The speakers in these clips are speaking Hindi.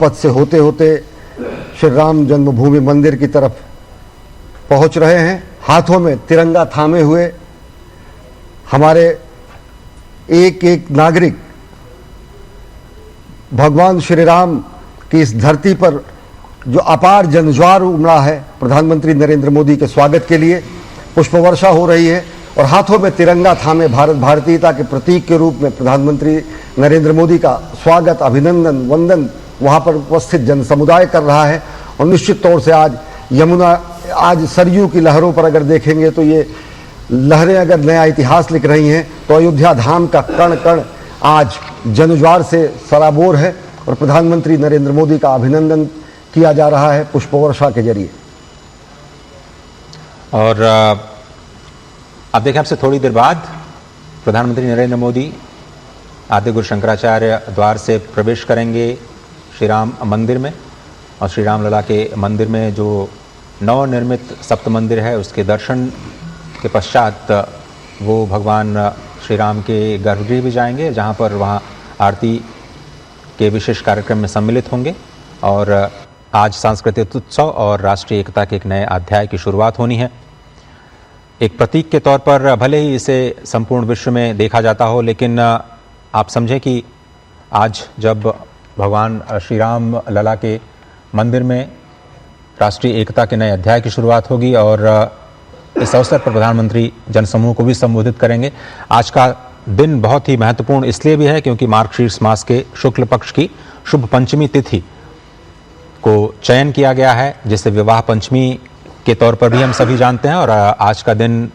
पथ से होते होते श्री राम जन्मभूमि मंदिर की तरफ पहुंच रहे हैं। हाथों में तिरंगा थामे हुए हमारे एक एक नागरिक भगवान श्री राम की इस धरती पर जो अपार जनज्वार उमड़ा है, प्रधानमंत्री नरेंद्र मोदी के स्वागत के लिए पुष्प वर्षा हो रही है और हाथों में तिरंगा थामे भारत भारतीयता के प्रतीक के रूप में प्रधानमंत्री नरेंद्र मोदी का स्वागत, अभिनंदन, वंदन वहां पर उपस्थित जन समुदाय कर रहा है। और निश्चित तौर से आज यमुना, आज सरयू की लहरों पर अगर देखेंगे तो ये लहरें अगर नया इतिहास लिख रही हैं तो अयोध्या धाम का कण कण आज जनज्वार से सराबोर है और प्रधानमंत्री नरेंद्र मोदी का अभिनंदन किया जा रहा है पुष्प वर्षा के जरिए। और आप देखें, आपसे थोड़ी देर बाद प्रधानमंत्री नरेंद्र मोदी आदि गुरु शंकराचार्य द्वार से प्रवेश करेंगे श्री राम मंदिर में और श्री राम लला के मंदिर में जो नवनिर्मित सप्त मंदिर है उसके दर्शन के पश्चात वो भगवान श्री राम के गर्भगृह भी जाएंगे, जहाँ पर वहाँ आरती के विशेष कार्यक्रम में सम्मिलित होंगे। और आज सांस्कृतिक उत्सव और राष्ट्रीय एकता के एक नए अध्याय की शुरुआत होनी है। एक प्रतीक के तौर पर भले ही इसे संपूर्ण विश्व में देखा जाता हो, लेकिन आप समझें कि आज जब भगवान श्री राम लला के मंदिर में राष्ट्रीय एकता के नए अध्याय की शुरुआत होगी और इस अवसर पर प्रधानमंत्री जनसमूह को भी संबोधित करेंगे। आज का दिन बहुत ही महत्वपूर्ण इसलिए भी है क्योंकि मार्गशीर्ष मास के शुक्ल पक्ष की शुभ पंचमी तिथि को चयन किया गया है, जिसे विवाह पंचमी के तौर पर भी हम सभी जानते हैं। और आज का दिन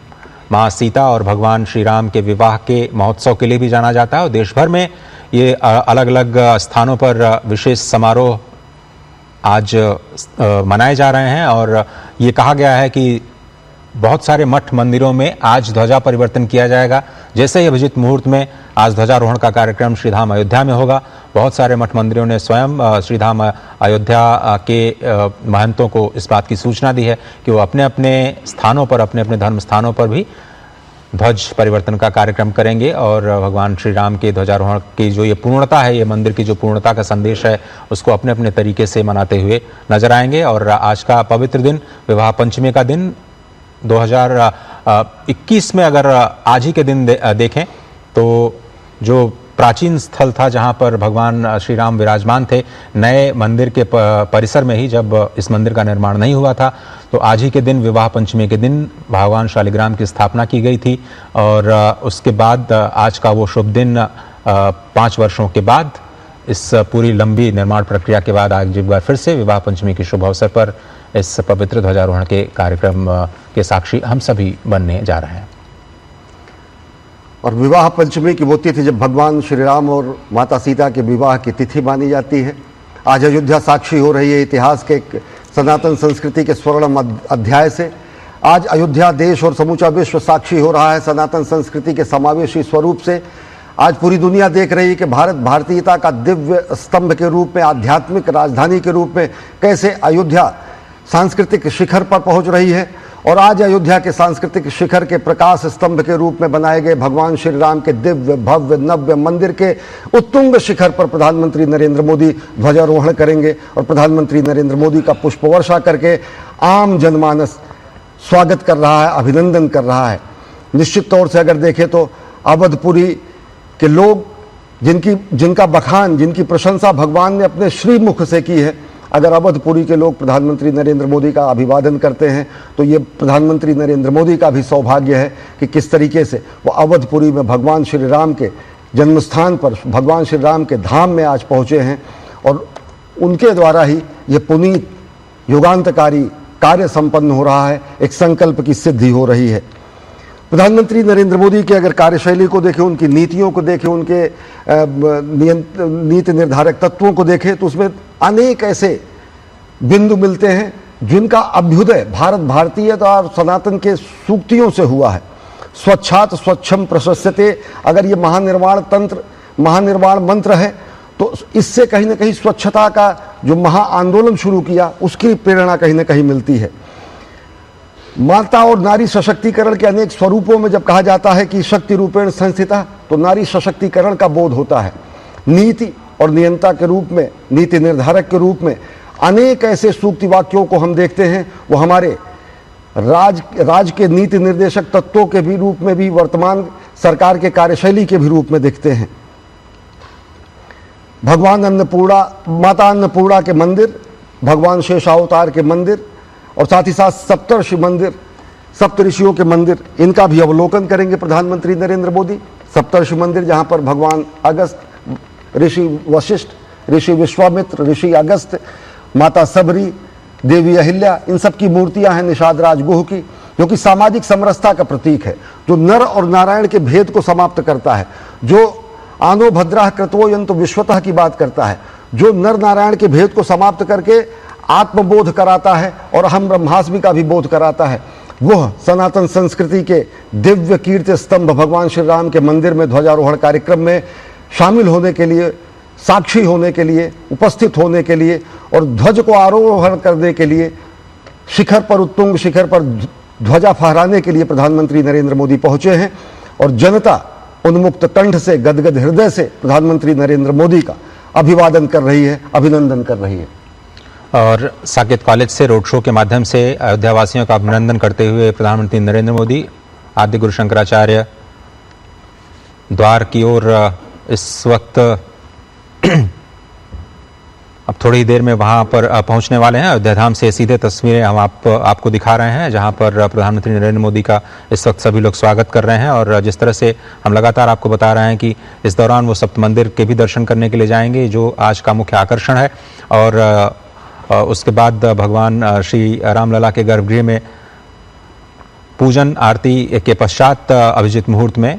माँ सीता और भगवान श्री राम के विवाह के महोत्सव के लिए भी जाना जाता है और देश भर में ये अलग अलग स्थानों पर विशेष समारोह आज मनाए जा रहे हैं। और ये कहा गया है कि बहुत सारे मठ मंदिरों में आज ध्वजा परिवर्तन किया जाएगा। जैसे ही अभिजीत मुहूर्त में आज ध्वजारोहण का कार्यक्रम श्रीधाम अयोध्या में होगा। बहुत सारे मठ मंदिरों ने स्वयं श्रीधाम अयोध्या के महंतों को इस बात की सूचना दी है कि वो अपने अपने स्थानों पर, अपने अपने धर्म स्थानों पर भी ध्वज परिवर्तन का कार्यक्रम करेंगे और भगवान श्री राम के ध्वजारोहण की जो ये पूर्णता है, ये मंदिर की जो पूर्णता का संदेश है, उसको अपने अपने तरीके से मनाते हुए नजर आएंगे। और आज का पवित्र दिन, विवाह पंचमी का दिन 2021 में अगर आज ही के दिन देखें तो जो प्राचीन स्थल था जहां पर भगवान श्री राम विराजमान थे, नए मंदिर के परिसर में ही जब इस मंदिर का निर्माण नहीं हुआ था, तो आज ही के दिन, विवाह पंचमी के दिन भगवान शालिग्राम की स्थापना की गई थी। और उसके बाद आज का वो शुभ दिन 5 वर्षों के बाद, इस पूरी लंबी निर्माण प्रक्रिया के बाद आज एक बार फिर से विवाह पंचमी के शुभ अवसर पर इस पवित्र ध्वजारोहण के कार्यक्रम के साक्षी हम सभी बनने जा रहे हैं। और विवाह पंचमी की वो तिथि जब भगवान श्री राम और माता सीता के विवाह की तिथि मानी जाती है। आज अयोध्या साक्षी हो रही है इतिहास के एक सनातन संस्कृति के स्वर्णिम अध्याय से। आज अयोध्या देश और समूचा विश्व साक्षी हो रहा है सनातन संस्कृति के समावेशी स्वरूप से। आज पूरी दुनिया देख रही है कि भारत भारतीयता का दिव्य स्तंभ के रूप में, आध्यात्मिक राजधानी के रूप में कैसे अयोध्या सांस्कृतिक शिखर पर पहुंच रही है। और आज अयोध्या के सांस्कृतिक शिखर के प्रकाश स्तंभ के रूप में बनाए गए भगवान श्री राम के दिव्य भव्य नव्य मंदिर के उत्तुंग शिखर पर प्रधानमंत्री नरेंद्र मोदी ध्वजारोहण करेंगे और प्रधानमंत्री नरेंद्र मोदी का पुष्प वर्षा करके आम जनमानस स्वागत कर रहा है, अभिनंदन कर रहा है। निश्चित तौर से अगर देखें तो अवधपुरी के लोग जिनका बखान, जिनकी प्रशंसा भगवान ने अपने श्रीमुख से की है, अगर अवधपुरी के लोग प्रधानमंत्री नरेंद्र मोदी का अभिवादन करते हैं तो ये प्रधानमंत्री नरेंद्र मोदी का भी सौभाग्य है कि किस तरीके से वो अवधपुरी में भगवान श्री राम के जन्मस्थान पर, भगवान श्री राम के धाम में आज पहुँचे हैं और उनके द्वारा ही ये पुनीत युगांतकारी कार्य संपन्न हो रहा है, एक संकल्प की सिद्धि हो रही है। प्रधानमंत्री नरेंद्र मोदी की अगर कार्यशैली को देखें, उनकी नीतियों को देखें, उनके नीति निर्धारक तत्वों को देखें तो उसमें अनेक ऐसे बिंदु मिलते हैं जिनका अभ्युदय भारत भारतीयता और सनातन के सूक्तियों से हुआ है। स्वच्छात स्वच्छम प्रशस्यते, अगर ये महानिर्वाण तंत्र, महानिर्वाण मंत्र है तो इससे कहीं ना कहीं स्वच्छता का जो महा आंदोलन शुरू किया उसकी प्रेरणा कहीं ना कहीं मिलती है। माता और नारी सशक्तिकरण के अनेक स्वरूपों में जब कहा जाता है कि शक्ति रूपेण संस्थिता, तो नारी सशक्तिकरण का बोध होता है। नीति और नियंता के रूप में, नीति निर्धारक के रूप में अनेक ऐसे सूक्ति वाक्यों को हम देखते हैं। वो हमारे राज के नीति निर्देशक तत्वों के भी रूप में भी, वर्तमान सरकार के कार्यशैली के भी रूप में दिखते हैं। भगवान अन्नपूर्णा, माता अन्नपूर्णा के मंदिर, भगवान शेषावतार के मंदिर और साथ ही साथ सप्तर्षि मंदिर, सप्तऋषियों के मंदिर, इनका भी अवलोकन करेंगे प्रधानमंत्री नरेंद्र मोदी। सप्तर्षि मंदिर जहां पर भगवान अगस्त, ऋषि वशिष्ठ, ऋषि विश्वामित्र, ऋषि अगस्त, माता सबरी, देवी अहिल्या, इन सब की मूर्तियां हैं निषाद राजगुह की, जो कि सामाजिक समरसता का प्रतीक है, जो नर और नारायण के भेद को समाप्त करता है, जो आनो भद्राः कृतो यन्तु विश्वतः की बात करता है, जो नर नारायण के भेद को समाप्त करके आत्मबोध कराता है और अहम ब्रह्मास्मि का भी बोध कराता है। वह सनातन संस्कृति के दिव्य कीर्ति स्तंभ भगवान श्री राम के मंदिर में ध्वजारोहण कार्यक्रम में शामिल होने के लिए, साक्षी होने के लिए, उपस्थित होने के लिए और ध्वज को आरोहण करने के लिए, शिखर पर, उत्तुंग शिखर पर ध्वजा फहराने के लिए प्रधानमंत्री नरेंद्र मोदी पहुंचे हैं। और जनता उन्मुक्त कंठ से, गदगद हृदय से प्रधानमंत्री नरेंद्र मोदी का अभिवादन कर रही है, अभिनंदन कर रही है। और साकेत कॉलेज से रोड शो के माध्यम से अयोध्या वासियों का अभिनंदन करते हुए प्रधानमंत्री नरेंद्र मोदी आद्य गुरु शंकराचार्य द्वार की ओर इस वक्त अब थोड़ी देर में वहां पर पहुंचने वाले हैं। अयोध्या धाम से सीधे तस्वीरें हम आपको दिखा रहे हैं, जहां पर प्रधानमंत्री नरेंद्र मोदी का इस वक्त सभी लोग स्वागत कर रहे हैं। और जिस तरह से हम लगातार आपको बता रहे हैं कि इस दौरान वो सप्त मंदिर के भी दर्शन करने के लिए जाएंगे, जो आज का मुख्य आकर्षण है। और उसके बाद भगवान श्री रामलला के गर्भगृह में पूजन आरती के पश्चात अभिजीत मुहूर्त में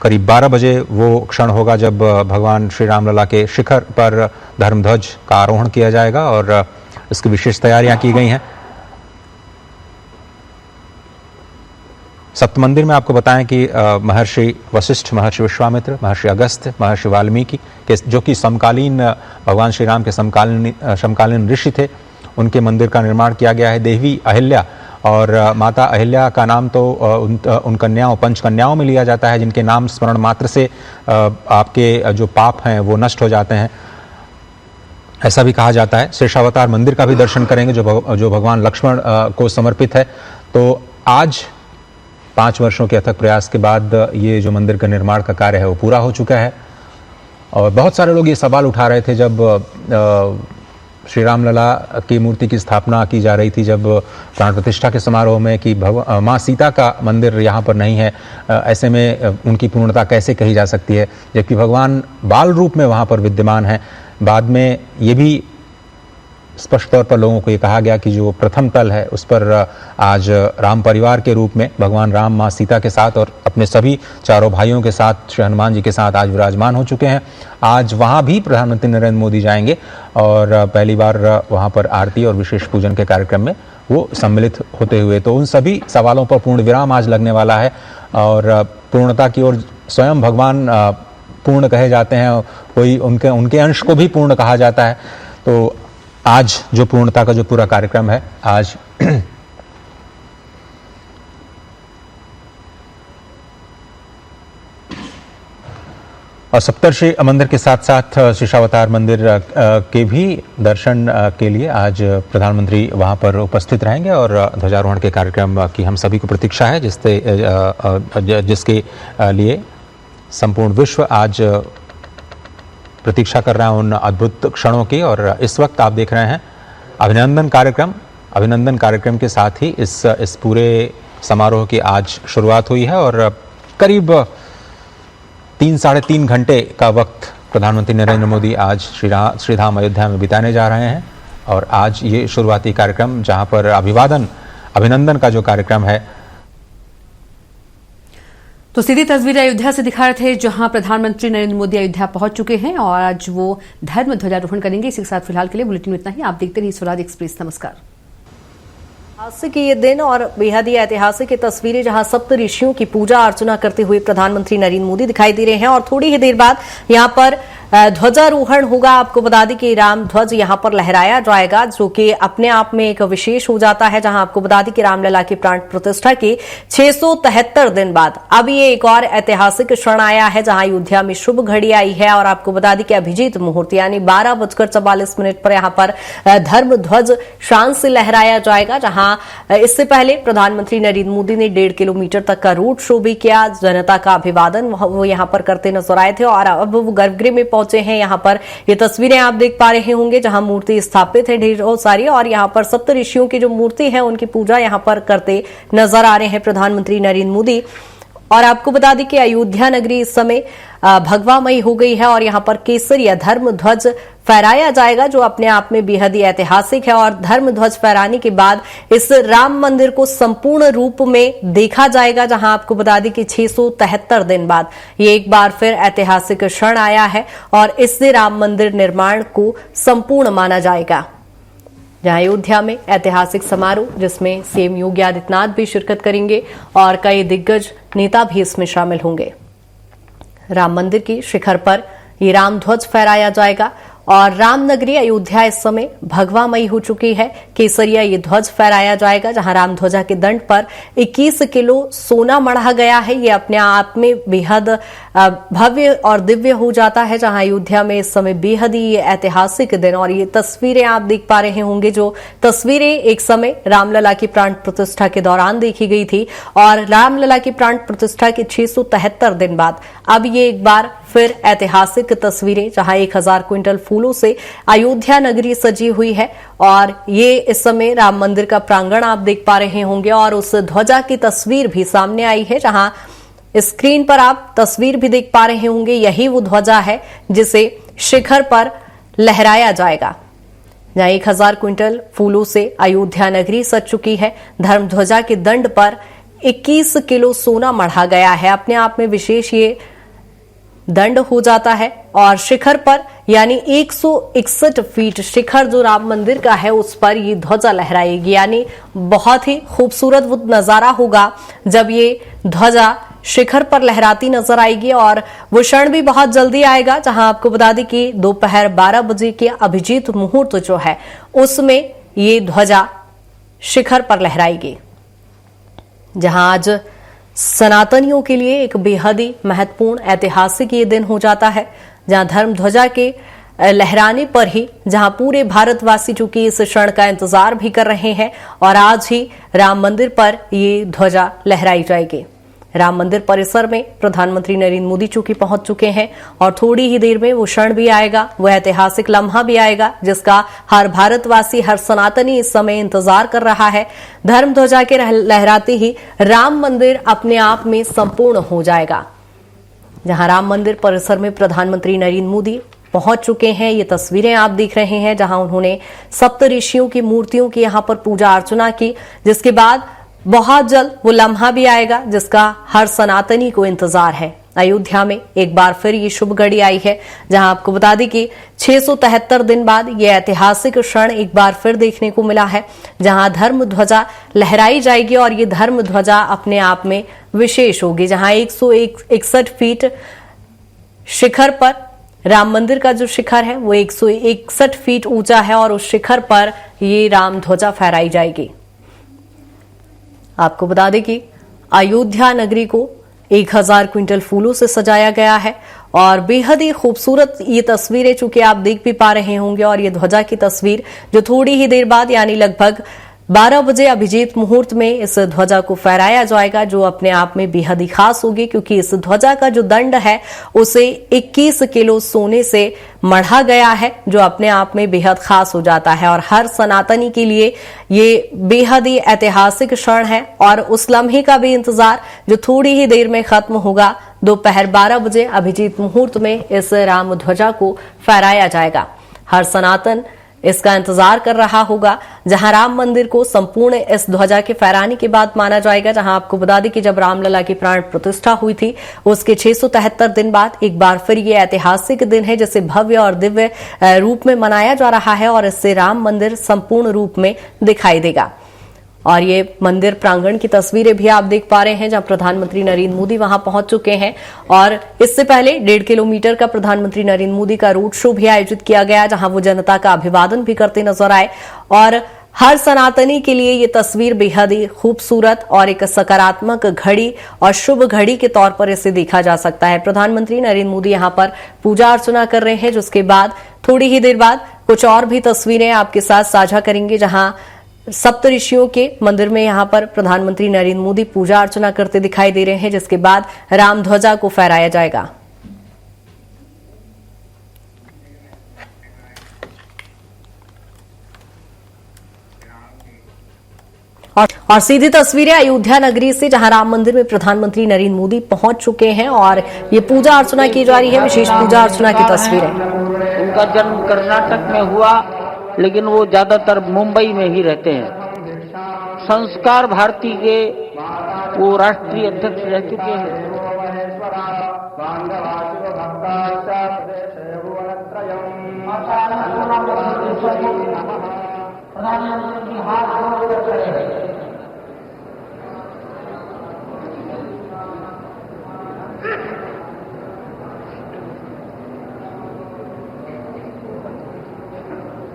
करीब 12 बजे वो क्षण होगा जब भगवान श्री रामलला के शिखर पर धर्मध्वज का आरोहण किया जाएगा और इसकी विशेष तैयारियां की गई हैं। सप्त मंदिर में आपको बताएं कि महर्षि वशिष्ठ, महर्षि विश्वामित्र, महर्षि अगस्त्य, महर्षि वाल्मीकि के, जो कि समकालीन भगवान श्री राम के समकालीन ऋषि थे, उनके मंदिर का निर्माण किया गया है। देवी अहिल्या और माता अहिल्या का नाम तो उन कन्याओं, पंच कन्याओं में लिया जाता है, जिनके नाम स्मरण मात्र से आपके जो पाप हैं वो नष्ट हो जाते हैं, ऐसा भी कहा जाता है। शेषावतार मंदिर का भी दर्शन करेंगे जो भगवान लक्ष्मण को समर्पित है। तो आज 5 वर्षों के अथक प्रयास के बाद ये जो मंदिर का निर्माण का कार्य है वो पूरा हो चुका है। और बहुत सारे लोग ये सवाल उठा रहे थे जब श्री रामलला की मूर्ति की स्थापना की जा रही थी, जब प्राण प्रतिष्ठा के समारोह में, कि माँ सीता का मंदिर यहाँ पर नहीं है, ऐसे में उनकी पूर्णता कैसे कही जा सकती है, जबकि भगवान बाल रूप में वहाँ पर विद्यमान है। बाद में ये भी स्पष्ट तौर पर लोगों को ये कहा गया कि जो प्रथम तल है उस पर आज राम परिवार के रूप में भगवान राम माँ सीता के साथ और अपने सभी चारों भाइयों के साथ, श्री हनुमान जी के साथ आज विराजमान हो चुके हैं। आज वहाँ भी प्रधानमंत्री नरेंद्र मोदी जाएंगे और पहली बार वहाँ पर आरती और विशेष पूजन के कार्यक्रम में वो सम्मिलित होते हुए, तो उन सभी सवालों पर पूर्ण विराम आज लगने वाला है। और पूर्णता की ओर स्वयं भगवान पूर्ण कहे जाते हैं, कोई उनके अंश को भी पूर्ण कहा जाता है। तो आज जो पूर्णता का जो पूरा कार्यक्रम है, आज और सप्तर्षि मंदिर के साथ साथ शेषावतार मंदिर के भी दर्शन के लिए आज प्रधानमंत्री वहां पर उपस्थित रहेंगे। और ध्वजारोहण के कार्यक्रम की हम सभी को प्रतीक्षा है, जिसके लिए संपूर्ण विश्व आज प्रतीक्षा कर रहा है उन अद्भुत क्षणों की। और इस वक्त आप देख रहे हैं अभिनंदन कार्यक्रम। अभिनंदन कार्यक्रम के साथ ही इस पूरे समारोह की आज शुरुआत हुई है और करीब 3-3.5 घंटे का वक्त प्रधानमंत्री नरेंद्र मोदी आज श्रीधाम अयोध्या में बिताने जा रहे हैं। और आज ये शुरुआती कार्यक्रम, जहां पर अभिनंदन का जो कार्यक्रम है। तो सीधी तस्वीर अयोध्या से दिखा रहे थे, जहां प्रधानमंत्री नरेंद्र मोदी अयोध्या पहुंच चुके हैं और आज वो धर्म ध्वजारोहण करेंगे। इसी के साथ फिलहाल के लिए बुलेटिन में इतना ही। आप देखते रहिए स्वराज एक्सप्रेस। नमस्कार। ऐतिहासिक ये दिन और बेहद ही ऐतिहासिक ये तस्वीरें, जहां सप्त ऋषियों की पूजा अर्चना करते हुए प्रधानमंत्री नरेंद्र मोदी दिखाई दे रहे हैं। और थोड़ी ही देर बाद यहां पर ध्वजारोहण होगा। आपको बता दें कि राम ध्वज यहां पर लहराया जाएगा, जो कि अपने आप में एक विशेष हो जाता है। जहां आपको बता दें कि रामलला की प्राण प्रतिष्ठा के 673 दिन बाद अब ये एक और ऐतिहासिक क्षण आया है, जहां अयोध्या में शुभ घड़ी आई है। और आपको बता दें कि अभिजीत मुहूर्त यानी 12:44 पर यहां पर धर्म ध्वज शान से लहराया जाएगा। जहां इससे पहले प्रधानमंत्री नरेंद्र मोदी ने 1.5 किलोमीटर तक का रोड शो भी किया, जनता का अभिवादन वो यहां पर करते नजर आए थे। और अब वो गर्भगृह में पहुंचे हैं। यहां पर ये तस्वीरें आप देख पा रहे होंगे, जहां मूर्ति स्थापित है ढेरों सारी, और यहां पर सप्त ऋषियों की जो मूर्ति है उनकी पूजा यहां पर करते नजर आ रहे हैं प्रधानमंत्री नरेंद्र मोदी। और आपको बता दें कि अयोध्या नगरी इस समय भगवामयी हो गई है और यहां पर केसरिया धर्म ध्वज फहराया जाएगा, जो अपने आप में बेहद ही ऐतिहासिक है। और धर्म ध्वज फहराने के बाद इस राम मंदिर को संपूर्ण रूप में देखा जाएगा, जहां आपको बता दें कि 673 दिन बाद ये एक बार फिर ऐतिहासिक क्षण आया है और इससे राम मंदिर निर्माण को संपूर्ण माना जाएगा। जहां अयोध्या में ऐतिहासिक समारोह, जिसमें सीएम योगी आदित्यनाथ भी शिरकत करेंगे और कई दिग्गज नेता भी इसमें शामिल होंगे। राम मंदिर की शिखर पर ये राम ध्वज फहराया जाएगा और रामनगरी अयोध्या इस समय भगवामयी हो चुकी है। केसरिया ये ध्वज फहराया जाएगा, जहां राम ध्वजा के दंड पर 21 किलो सोना मढ़ा गया है। ये अपने आप में बेहद भव्य और दिव्य हो जाता है, जहां अयोध्या में इस समय बेहद ही ऐतिहासिक दिन। और ये तस्वीरें आप देख पा रहे होंगे, जो तस्वीरें एक समय रामलला की प्राण प्रतिष्ठा के दौरान देखी गई थी और रामलला की प्राण प्रतिष्ठा के 673 दिन बाद अब ये एक बार फिर ऐतिहासिक तस्वीरें, जहां 1000 क्विंटल फूलों से अयोध्या नगरी सजी हुई है। और ये इस समय राम मंदिर का प्रांगण आप देख पा रहे होंगे और उस ध्वजा की तस्वीर भी सामने आई है, जहां स्क्रीन पर आप तस्वीर भी देख पा रहे होंगे। यही वो ध्वजा है जिसे शिखर पर लहराया जाएगा, जहां 1000 क्विंटल फूलों से अयोध्या नगरी सज चुकी है। धर्म ध्वजा के दंड पर 21 किलो सोना मढ़ा गया है। अपने आप में विशेष ये दंड हो जाता है। और शिखर पर यानी 161 फीट शिखर जो राम मंदिर का है, उस पर ये ध्वजा लहराएगी। यानी बहुत ही खूबसूरत वो नजारा होगा जब ये ध्वजा शिखर पर लहराती नजर आएगी। और वो क्षण भी बहुत जल्दी आएगा, जहां आपको बता दें कि दोपहर 12 बजे के अभिजीत मुहूर्त जो है, उसमें ये ध्वजा शिखर पर लहराएगी। जहां आज सनातनियों के लिए एक बेहद ही महत्वपूर्ण ऐतिहासिक ये दिन हो जाता है, जहां धर्म ध्वजा के लहराने पर ही जहां पूरे भारतवासी चूंकि इस क्षण का इंतजार भी कर रहे हैं और आज ही राम मंदिर पर ये ध्वजा लहराई जाएगी। राम मंदिर परिसर में प्रधानमंत्री नरेंद्र मोदी चूंकि पहुंच चुके हैं और थोड़ी ही देर में वो क्षण भी आएगा, वो ऐतिहासिक लम्हा भी आएगा, जिसका हर भारतवासी, हर सनातनी इस समय इंतजार कर रहा है। धर्म ध्वजा के लहराते ही राम मंदिर अपने आप में संपूर्ण हो जाएगा। जहां राम मंदिर परिसर में प्रधानमंत्री नरेंद्र मोदी पहुंच चुके हैं, ये तस्वीरें आप देख रहे हैं, जहां उन्होंने सप्त ऋषियों की मूर्तियों की यहां पर पूजा अर्चना की, जिसके बाद बहुत जल्द वो लम्हा भी आएगा जिसका हर सनातनी को इंतजार है। अयोध्या में एक बार फिर ये शुभ घड़ी आई है, जहां आपको बता दें कि 673 दिन बाद ये ऐतिहासिक क्षण एक बार फिर देखने को मिला है, जहां धर्म ध्वजा लहराई जाएगी। और ये धर्म ध्वजा अपने आप में विशेष होगी, जहां 161 फीट शिखर पर राम मंदिर का जो शिखर है वो 161 फीट ऊंचा है और उस शिखर पर ये राम ध्वजा फहराई जाएगी। आपको बता दें कि अयोध्या नगरी को 1000 क्विंटल फूलों से सजाया गया है और बेहद ही खूबसूरत ये तस्वीरें चूंकि आप देख भी पा रहे होंगे। और ये ध्वजा की तस्वीर जो थोड़ी ही देर बाद यानी लगभग 12 बजे अभिजीत मुहूर्त में इस ध्वजा को फहराया जाएगा, जो अपने आप में बेहद ही खास होगी, क्योंकि इस ध्वजा का जो दंड है उसे 21 किलो सोने से मढ़ा गया है, जो अपने आप में बेहद खास हो जाता है। और हर सनातनी के लिए ये बेहद ही ऐतिहासिक क्षण है और उस लम्हे का भी इंतजार जो थोड़ी ही देर में खत्म होगा। दोपहर 12 बजे अभिजीत मुहूर्त में इस राम ध्वजा को फहराया जाएगा। हर सनातन इसका इंतजार कर रहा होगा, जहां राम मंदिर को संपूर्ण इस ध्वजा के फहराने के बाद माना जाएगा। जहां आपको बता दें कि जब रामलला की प्राण प्रतिष्ठा हुई थी, उसके 673 दिन बाद एक बार फिर ये ऐतिहासिक दिन है, जिसे भव्य और दिव्य रूप में मनाया जा रहा है और इससे राम मंदिर संपूर्ण रूप में दिखाई देगा। और ये मंदिर प्रांगण की तस्वीरें भी आप देख पा रहे हैं जहां प्रधानमंत्री नरेंद्र मोदी वहां पहुंच चुके हैं। और इससे पहले 1.5 किलोमीटर का प्रधानमंत्री नरेंद्र मोदी का रोड शो भी आयोजित किया गया जहां वो जनता का अभिवादन भी करते नजर आए। और हर सनातनी के लिए ये तस्वीर बेहद ही खूबसूरत और एक सकारात्मक घड़ी और शुभ घड़ी के तौर पर इसे देखा जा सकता है। प्रधानमंत्री नरेंद्र मोदी यहां पर पूजा अर्चना कर रहे हैं, जिसके बाद थोड़ी ही देर बाद कुछ और भी तस्वीरें आपके साथ साझा करेंगे जहां सप्तऋषियों के मंदिर में यहां पर प्रधानमंत्री नरेंद्र मोदी पूजा अर्चना करते दिखाई दे रहे हैं, जिसके बाद राम ध्वजा को फहराया जाएगा। और सीधी तस्वीरें अयोध्या नगरी से जहां राम मंदिर में प्रधानमंत्री नरेंद्र मोदी पहुंच चुके हैं और ये पूजा अर्चना की जा रही है। विशेष पूजा अर्चना की तस्वीरें। उनका जन्म कर्नाटक में हुआ, लेकिन वो ज्यादातर मुंबई में ही रहते हैं। संस्कार भारती के वो राष्ट्रीय अध्यक्ष रह चुके हैं। प्रधानमंत्री हाथ जोड़ खड़े हैं।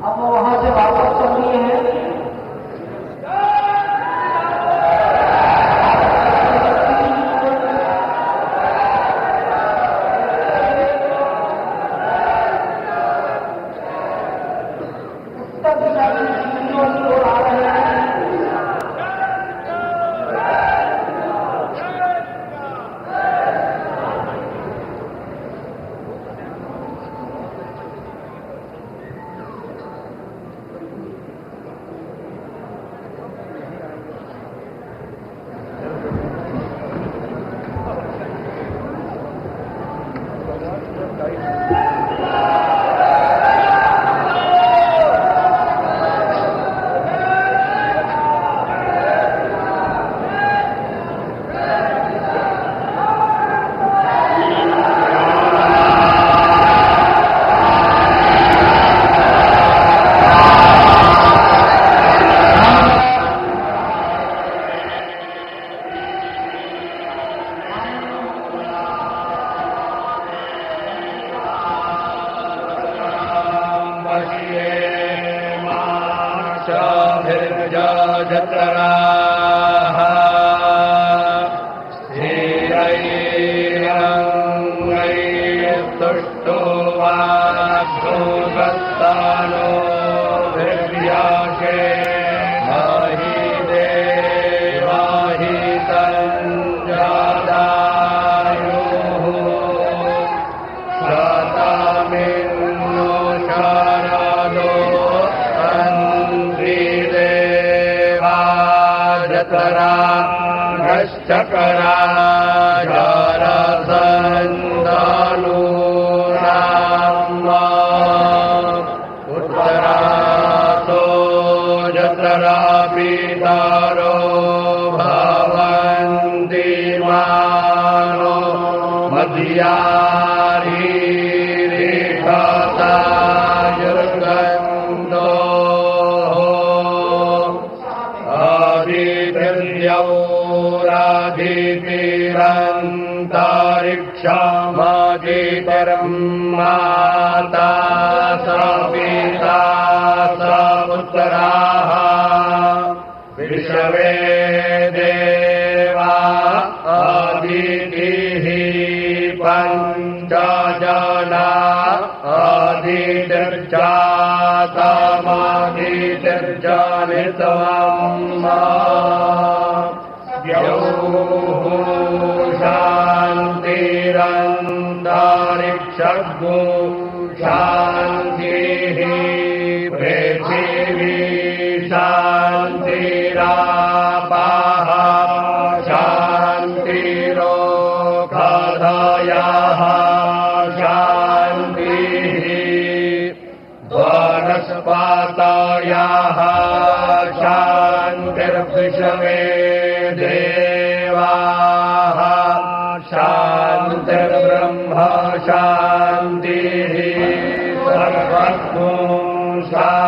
अब वो वहां से वापस चल रही है।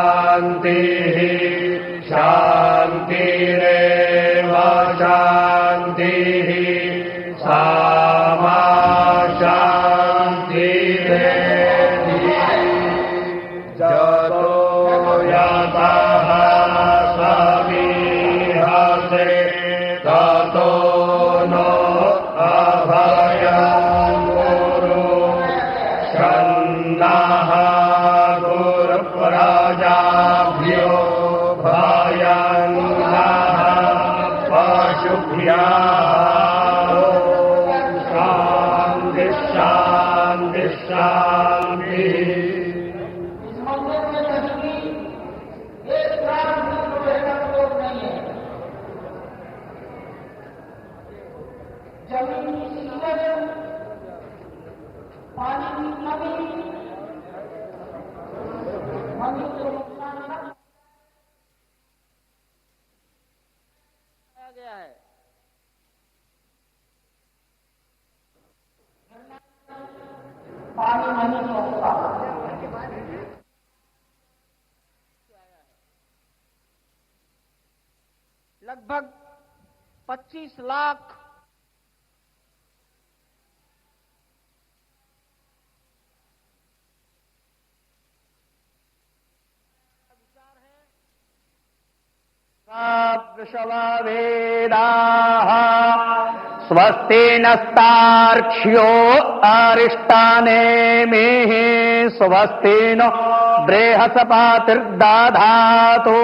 शांति शांति रे लगभग 25 लाख वृषभवेदाः स्वस्ति नस्तार्क्ष्यो अरिष्टानेमिः स्वस्ति नो बृहस्पतिर्दधातु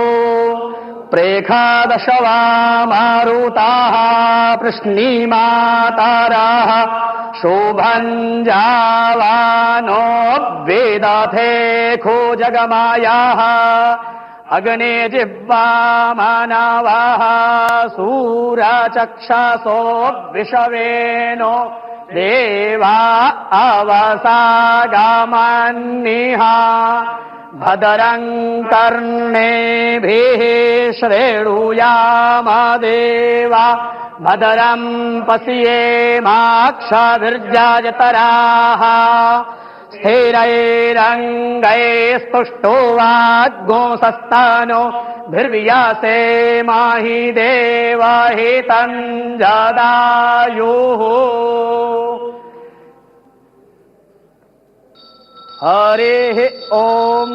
प्रेखादशवा मारुताः पृश्नीमाताराः शोभञ्जावानो वेदथे खोजगमायाः अग्ने जिह्वा मानवाः सूरचक्षसो विषवेनो देवा अवसागामन्निः भद्रं कर्णेभिः श्रेणुयाम देवा भद्रं पश्येमाक्षभिर्जयतराः स्थिरैरङ्गैस्तुष्टो वाग्गोंसस्तनो भिर्व्यासे माहि देवहितं जदायुः हरिः ॐ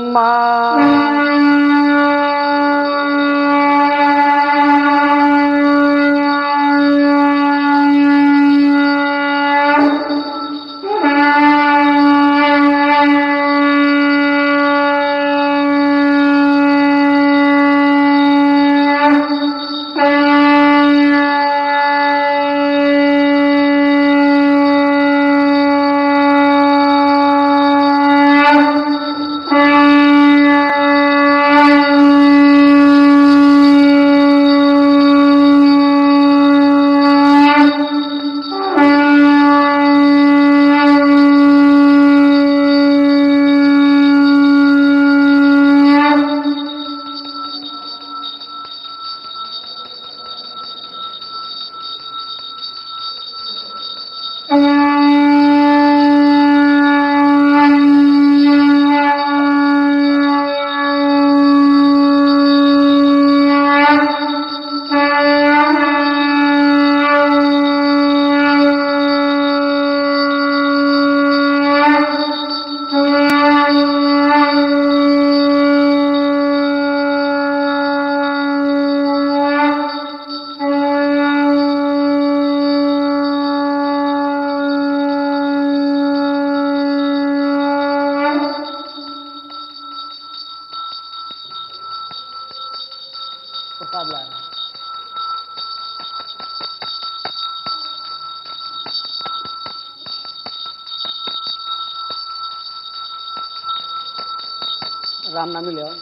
राम नाम ले आओ।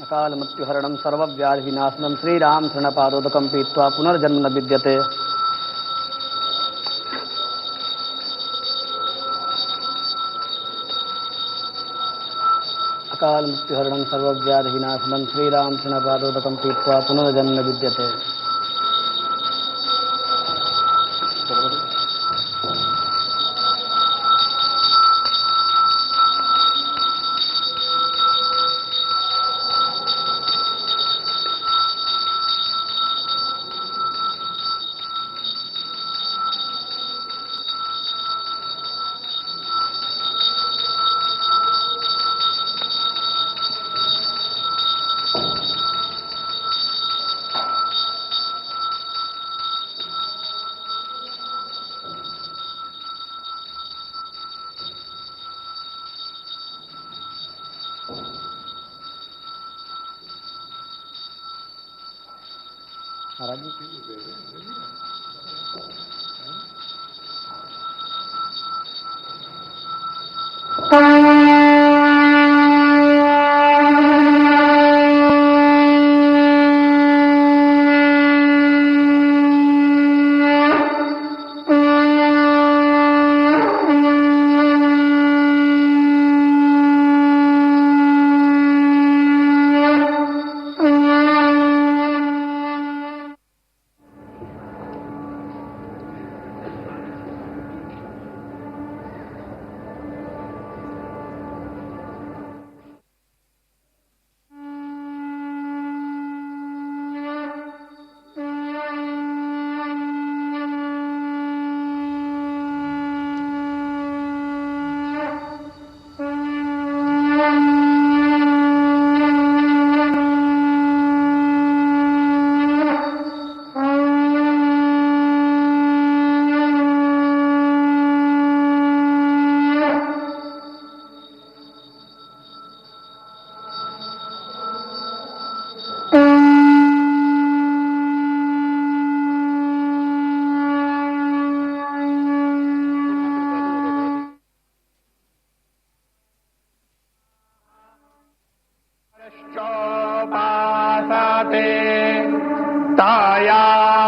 अकाल मृत्युहरणं सर्वव्याधिनाशनं श्रीराम शरणपादोदकं पीत्वा पुनर्जन्म न विद्यते। अकाल मृत्युहरणं सर्वव्याधिनाशनं श्रीराम शरणपादोदकं पीत्वा पुनर्जन्म न विद्यते। महाराज जी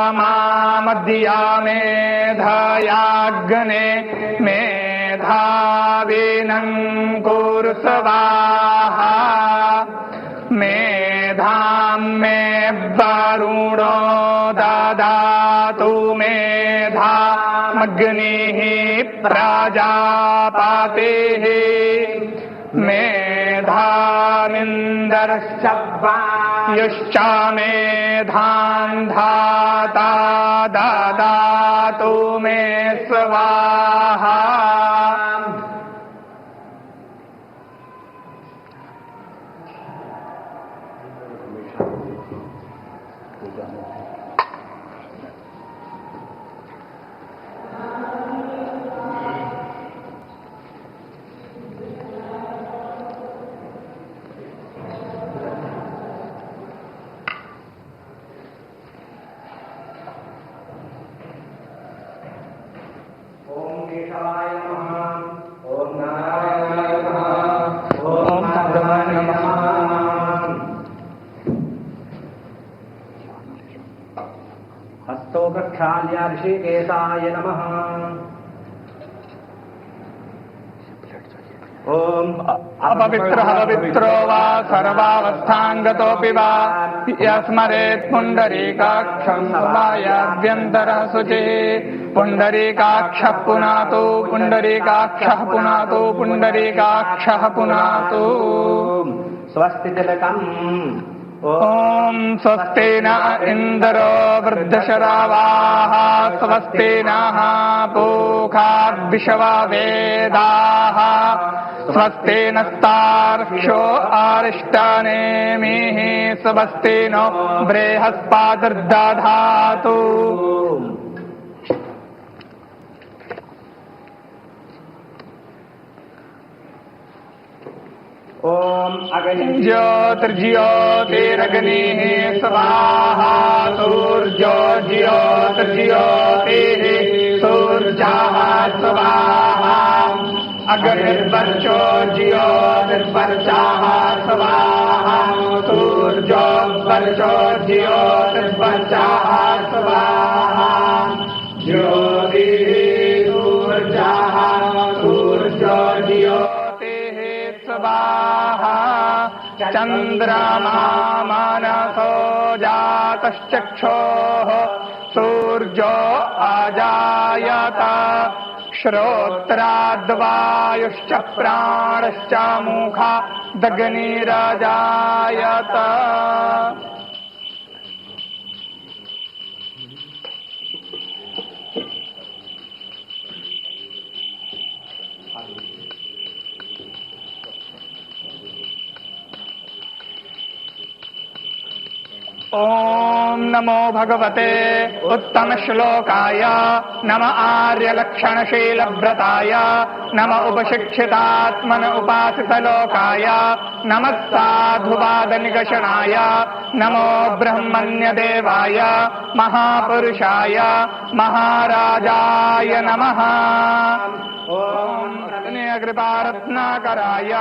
तायामामद्या मेधायाग्ने मेधाविनं कुरु स्वाहा मेधां मे वरुणो ददातु मेधामग्निः प्रजापतिः मेधामिन्दर्शव्वायुश्च मेधां धाता ददातु मे स्वाहा हस्तो प्रक्षाल्य ऋषिकेशाय नमः। ओम अपवित्रः पवित्रो वा सर्वावस्थाङ्गतोऽपि वा यस्मरेत् पुण्डरीकाक्षं वायाभ्यन्तरः शुचिः पुण्डरीकाक्षः पुनातु पुण्डरीकाक्षः पुनातु पुण्डरीकाक्षः पुनातु। स्वस्ति तिलकम्। ओम स्वस्ति न इंद्रो वृद्धशरावाः स्वस्ति नः पूषा विश्ववेदाः स्वस्ति नस्तार्क्ष्यो अरिष्टनेमिः स्वस्ति नो बृहस्पतिर्दधातु। ओम ज्योतिर्ज्योतिरग्निः स्वाहा सूर्यो ज्योतिर्ज्योतिः सूर्यः स्वाहा अग्निर्वर्चो ज्योतिर्वर्चः स्वाहा सूर्यो वर्चो ज्योतिर्वर्चः स्वाहा ज्योतिः सूर्यः सूर्यो ज्योतिः स्वाहा चन्द्रमा मनसो जातश्चक्षोः सूर्यो अजायत श्रोत्राद्वायुश्च प्राणश्च मुखादग्निरजायत। ओम नमो भगवते उत्तम श्लोकाय नम आर्यलक्षणशील व्रताय नम उपशिक्षितात्मन उपासित लोकाय नमः साधुवाद निगषणाय नमो ब्रह्मण्य देवाय महापुरुषाय महाराजाय नमः। ओम कृपारत्नाकराय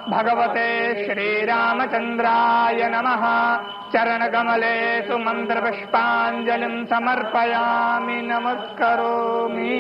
भगवते श्रीरामचंद्राय नमः। चरणकमलेषु मन्त्रपुष्पाञ्जलिं समर्पयामि नमस्करोमि।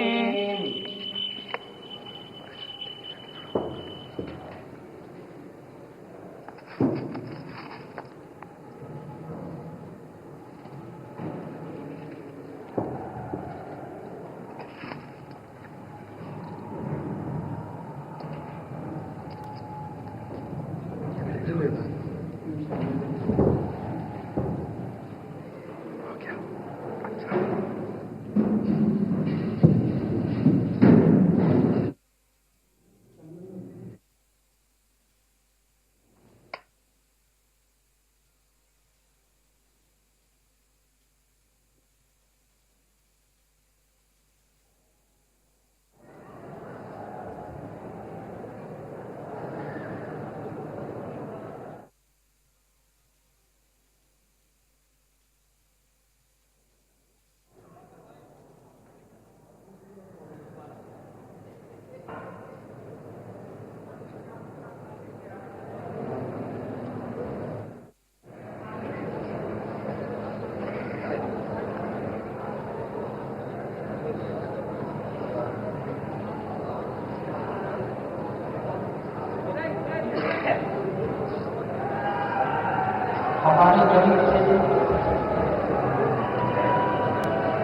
हमारे गरीब से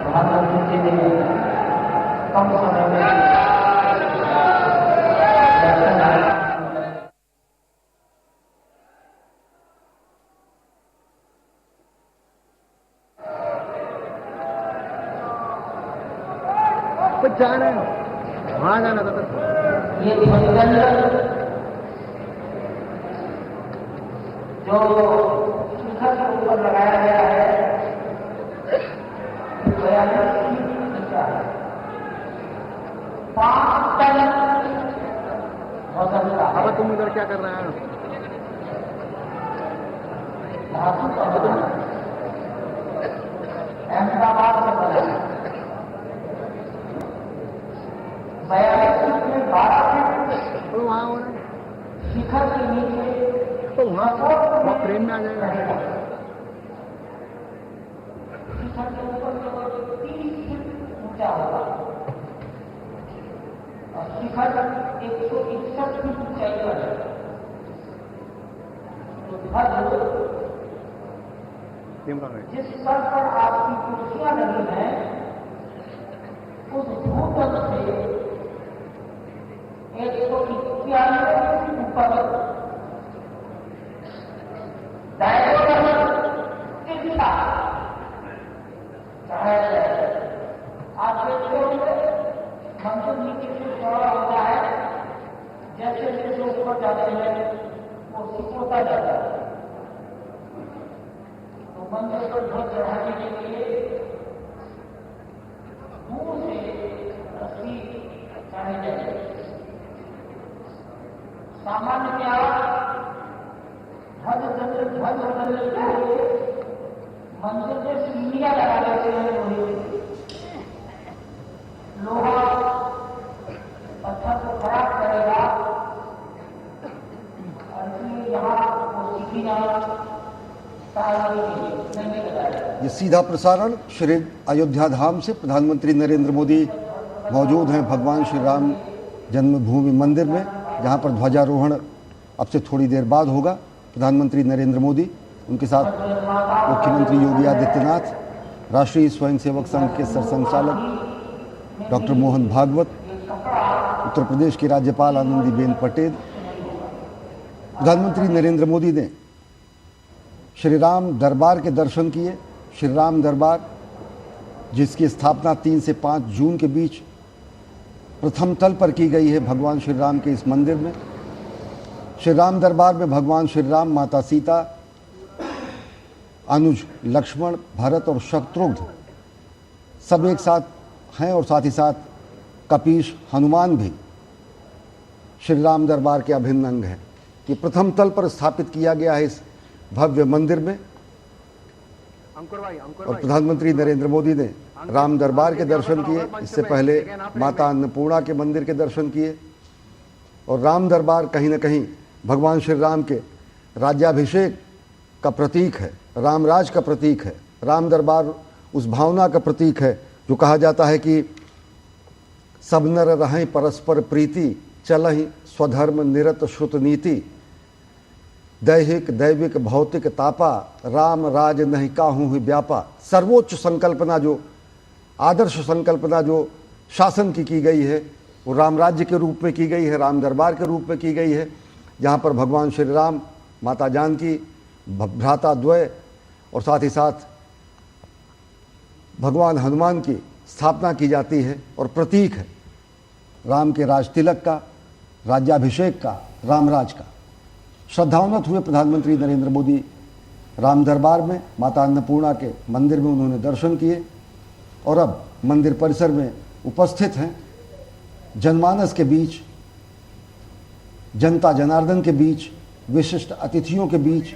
प्रधानमंत्री जी ने कम समय में कुछ जाना है वहां जाना था ये ध्वजदंड जो शिखर के ऊपर लगाया गया है अब तुम इधर क्या कर रहे हैं? अहमदाबाद से बना 42 में 12 तो वहाँ हो रहा है शिखर के नीचे तो वहाँ ट्रेन में आ जाएगा। शिखर के ऊपर 30 फीट ऊंचा होगा और शिखर 161 फीट ऊंचाई पर है। तो ध्वज जिस स्तर पर आपकी कुर्सियां लगी हैं उस भूतल से 191 फीट ऊपर आप देखते होंगे मंदिर नीचे से चौड़ा होता है, जैसे जैसे ऊपर जाते हैं वो सिकुड़ता जाता है। तो मंदिर पर ध्वज चढ़ाने के लिए दूर से रस्सी चढ़ाई जाती है। सामान्य ध्वज बदलने के लिए मंदिर में सीढ़ियां लगा देते हैं लोहा पत्थर को खराब करेगा और इसलिए यहाँ वो सीढ़ियां नहीं लगाएगा। ये सीधा प्रसारण श्री अयोध्या धाम से प्रधानमंत्री नरेंद्र मोदी मौजूद हैं भगवान श्री राम जन्मभूमि मंदिर में, जहां पर ध्वजारोहण अब से थोड़ी देर बाद होगा। प्रधानमंत्री नरेंद्र मोदी, उनके साथ मुख्यमंत्री योगी आदित्यनाथ, राष्ट्रीय स्वयंसेवक संघ के सरसंघचालक डॉक्टर मोहन भागवत, उत्तर प्रदेश की राज्यपाल आनंदीबेन पटेल। प्रधानमंत्री नरेंद्र मोदी ने श्री राम दरबार के दर्शन किए। श्री राम दरबार जिसकी स्थापना 3 से 5 जून के बीच प्रथम तल पर की गई है भगवान श्री राम के इस मंदिर में। श्री राम दरबार में भगवान श्री राम, माता सीता, अनुज लक्ष्मण, भरत और शत्रुघ्न सब एक साथ हैं और साथ ही साथ कपीश, हनुमान भी श्री राम दरबार के अभिन्न अंग हैं कि प्रथम तल पर स्थापित किया गया है इस भव्य मंदिर में। और प्रधानमंत्री नरेंद्र मोदी ने राम दरबार के दर्शन किए, इससे पहले माता अन्नपूर्णा के मंदिर के दर्शन किए। और राम दरबार कहीं न कहीं भगवान श्री राम के राज्याभिषेक का प्रतीक है, रामराज का प्रतीक है। राम दरबार उस भावना का प्रतीक है जो कहा जाता है कि सब नर रहें परस्पर प्रीति, चलहि स्वधर्म निरत श्रुत नीति, दैहिक दैविक भौतिक तापा, राम राज नहीं काहू ही व्यापा। सर्वोच्च संकल्पना, जो आदर्श संकल्पना जो शासन की गई है वो राम राज्य के रूप में की गई है, राम दरबार के रूप में की गई है, जहाँ पर भगवान श्री राम, माता जानकी, भ्राता द्वय और साथ ही साथ भगवान हनुमान की स्थापना की जाती है और प्रतीक है राम के राज तिलक का, राज्याभिषेक का, रामराज का। श्रद्धान्वित हुए प्रधानमंत्री नरेंद्र मोदी राम दरबार में, माता अन्नपूर्णा के मंदिर में उन्होंने दर्शन किए और अब मंदिर परिसर में उपस्थित हैं। जनमानस के बीच, जनता जनार्दन के बीच, विशिष्ट अतिथियों के बीच।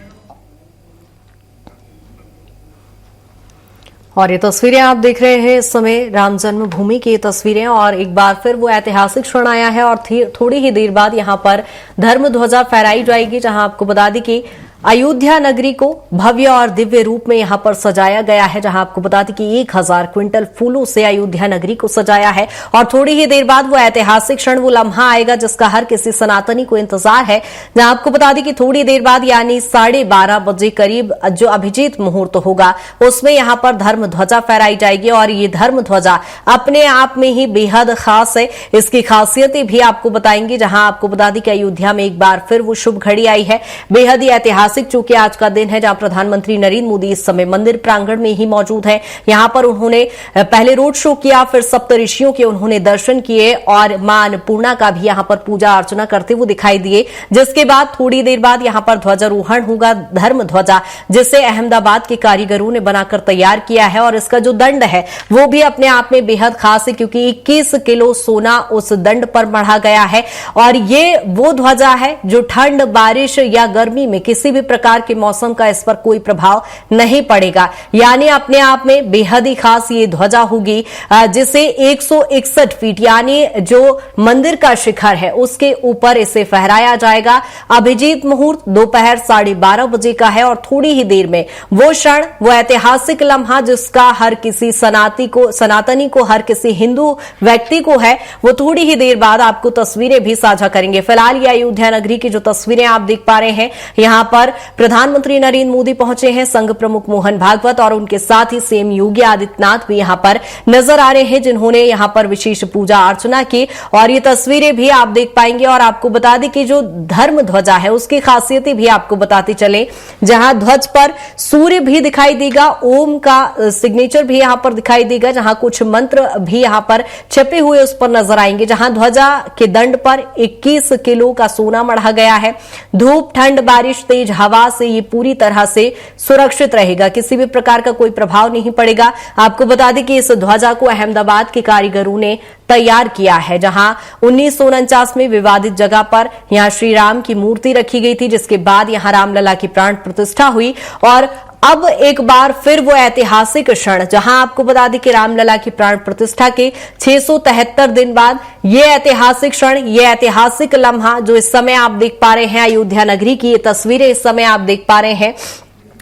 और ये तस्वीरें आप देख रहे हैं इस समय राम जन्मभूमि की तस्वीरें, और एक बार फिर वो ऐतिहासिक क्षण आया है और थोड़ी ही देर बाद यहां पर धर्म ध्वजा फहराई जाएगी, जहां आपको बता दें कि अयोध्या नगरी को भव्य और दिव्य रूप में यहां पर सजाया गया है, जहां आपको बता दें कि 1000 क्विंटल फूलों से अयोध्या नगरी को सजाया है। और थोड़ी ही देर बाद वो ऐतिहासिक क्षण, वो लम्हा आएगा जिसका हर किसी सनातनी को इंतजार है, जहां आपको बता दें कि थोड़ी देर बाद यानी 12:30 बजे करीब जो अभिजीत मुहूर्त होगा उसमें यहां पर धर्म ध्वजा फहराई जाएगी। और ये धर्म ध्वजा अपने आप में ही बेहद खास है, इसकी खासियतें भी आपको बताएंगे। जहां आपको बता दें कि अयोध्या में एक बार फिर वो शुभ घड़ी आई है, बेहद ही ऐतिहासिक, चूंकि आज का दिन है जहां प्रधानमंत्री नरेंद्र मोदी इस समय मंदिर प्रांगण में ही मौजूद हैं। यहां पर उन्होंने पहले रोड शो किया, फिर सप्तऋषियों के उन्होंने दर्शन किए और मां अन्नपूर्णा का भी यहां पर पूजा अर्चना करते हुए दिखाई दिए। जिसके बाद थोड़ी देर बाद यहां पर ध्वजारोहण होगा, धर्म ध्वजा, जिसे अहमदाबाद के कारीगरों ने बनाकर तैयार किया है। और इसका जो दंड है वो भी अपने आप में बेहद खास है, क्योंकि 21 किलो सोना उस दंड पर मढ़ा गया है। और ये वो ध्वजा है जो ठंड, बारिश या गर्मी में, किसी भी प्रकार के मौसम का इस पर कोई प्रभाव नहीं पड़ेगा। यानी अपने आप में बेहद ही खास ये ध्वजा होगी, जिसे 161 फीट यानी जो मंदिर का शिखर है उसके ऊपर इसे फहराया जाएगा। अभिजीत मुहूर्त दोपहर 12:30 बजे का है और थोड़ी ही देर में वो क्षण, वो ऐतिहासिक लम्हा जिसका हर किसी सनातनी को, हर किसी हिंदू व्यक्ति को है, वो थोड़ी ही देर बाद आपको तस्वीरें भी साझा करेंगे। फिलहाल ये अयोध्या नगरी की जो तस्वीरें आप देख पा रहे हैं, यहां पर प्रधानमंत्री नरेंद्र मोदी पहुंचे हैं, संघ प्रमुख मोहन भागवत और उनके साथ ही सीएम योगी आदित्यनाथ भी यहां पर नजर आ रहे हैं, जिन्होंने यहां पर विशेष पूजा अर्चना की। और ये तस्वीरें भी आप देख पाएंगे। और आपको बता दें कि जो धर्म ध्वजा है उसकी खासियतें भी आपको बताते चले, जहां ध्वज पर सूर्य भी दिखाई देगा, ओम का सिग्नेचर भी यहां पर दिखाई देगा, जहां कुछ मंत्र भी यहां पर छपे हुए उस पर नजर आएंगे। जहां ध्वजा के दंड पर 21 किलो का सोना मढ़ा गया है। धूप, ठंड, बारिश, तेज हवा से ये पूरी तरह से सुरक्षित रहेगा, किसी भी प्रकार का कोई प्रभाव नहीं पड़ेगा। आपको बता दें कि इस ध्वजा को अहमदाबाद के कारीगरों ने तैयार किया है, जहां 1949 में विवादित जगह पर यहां श्री राम की मूर्ति रखी गई थी, जिसके बाद यहां रामलला की प्राण प्रतिष्ठा हुई। और अब एक बार फिर वो ऐतिहासिक क्षण, जहां आपको बता दें कि रामलला की प्राण प्रतिष्ठा के 673 दिन बाद ये ऐतिहासिक क्षण, ये ऐतिहासिक लम्हा जो इस समय आप देख पा रहे हैं, अयोध्या नगरी की ये तस्वीरें इस समय आप देख पा रहे हैं,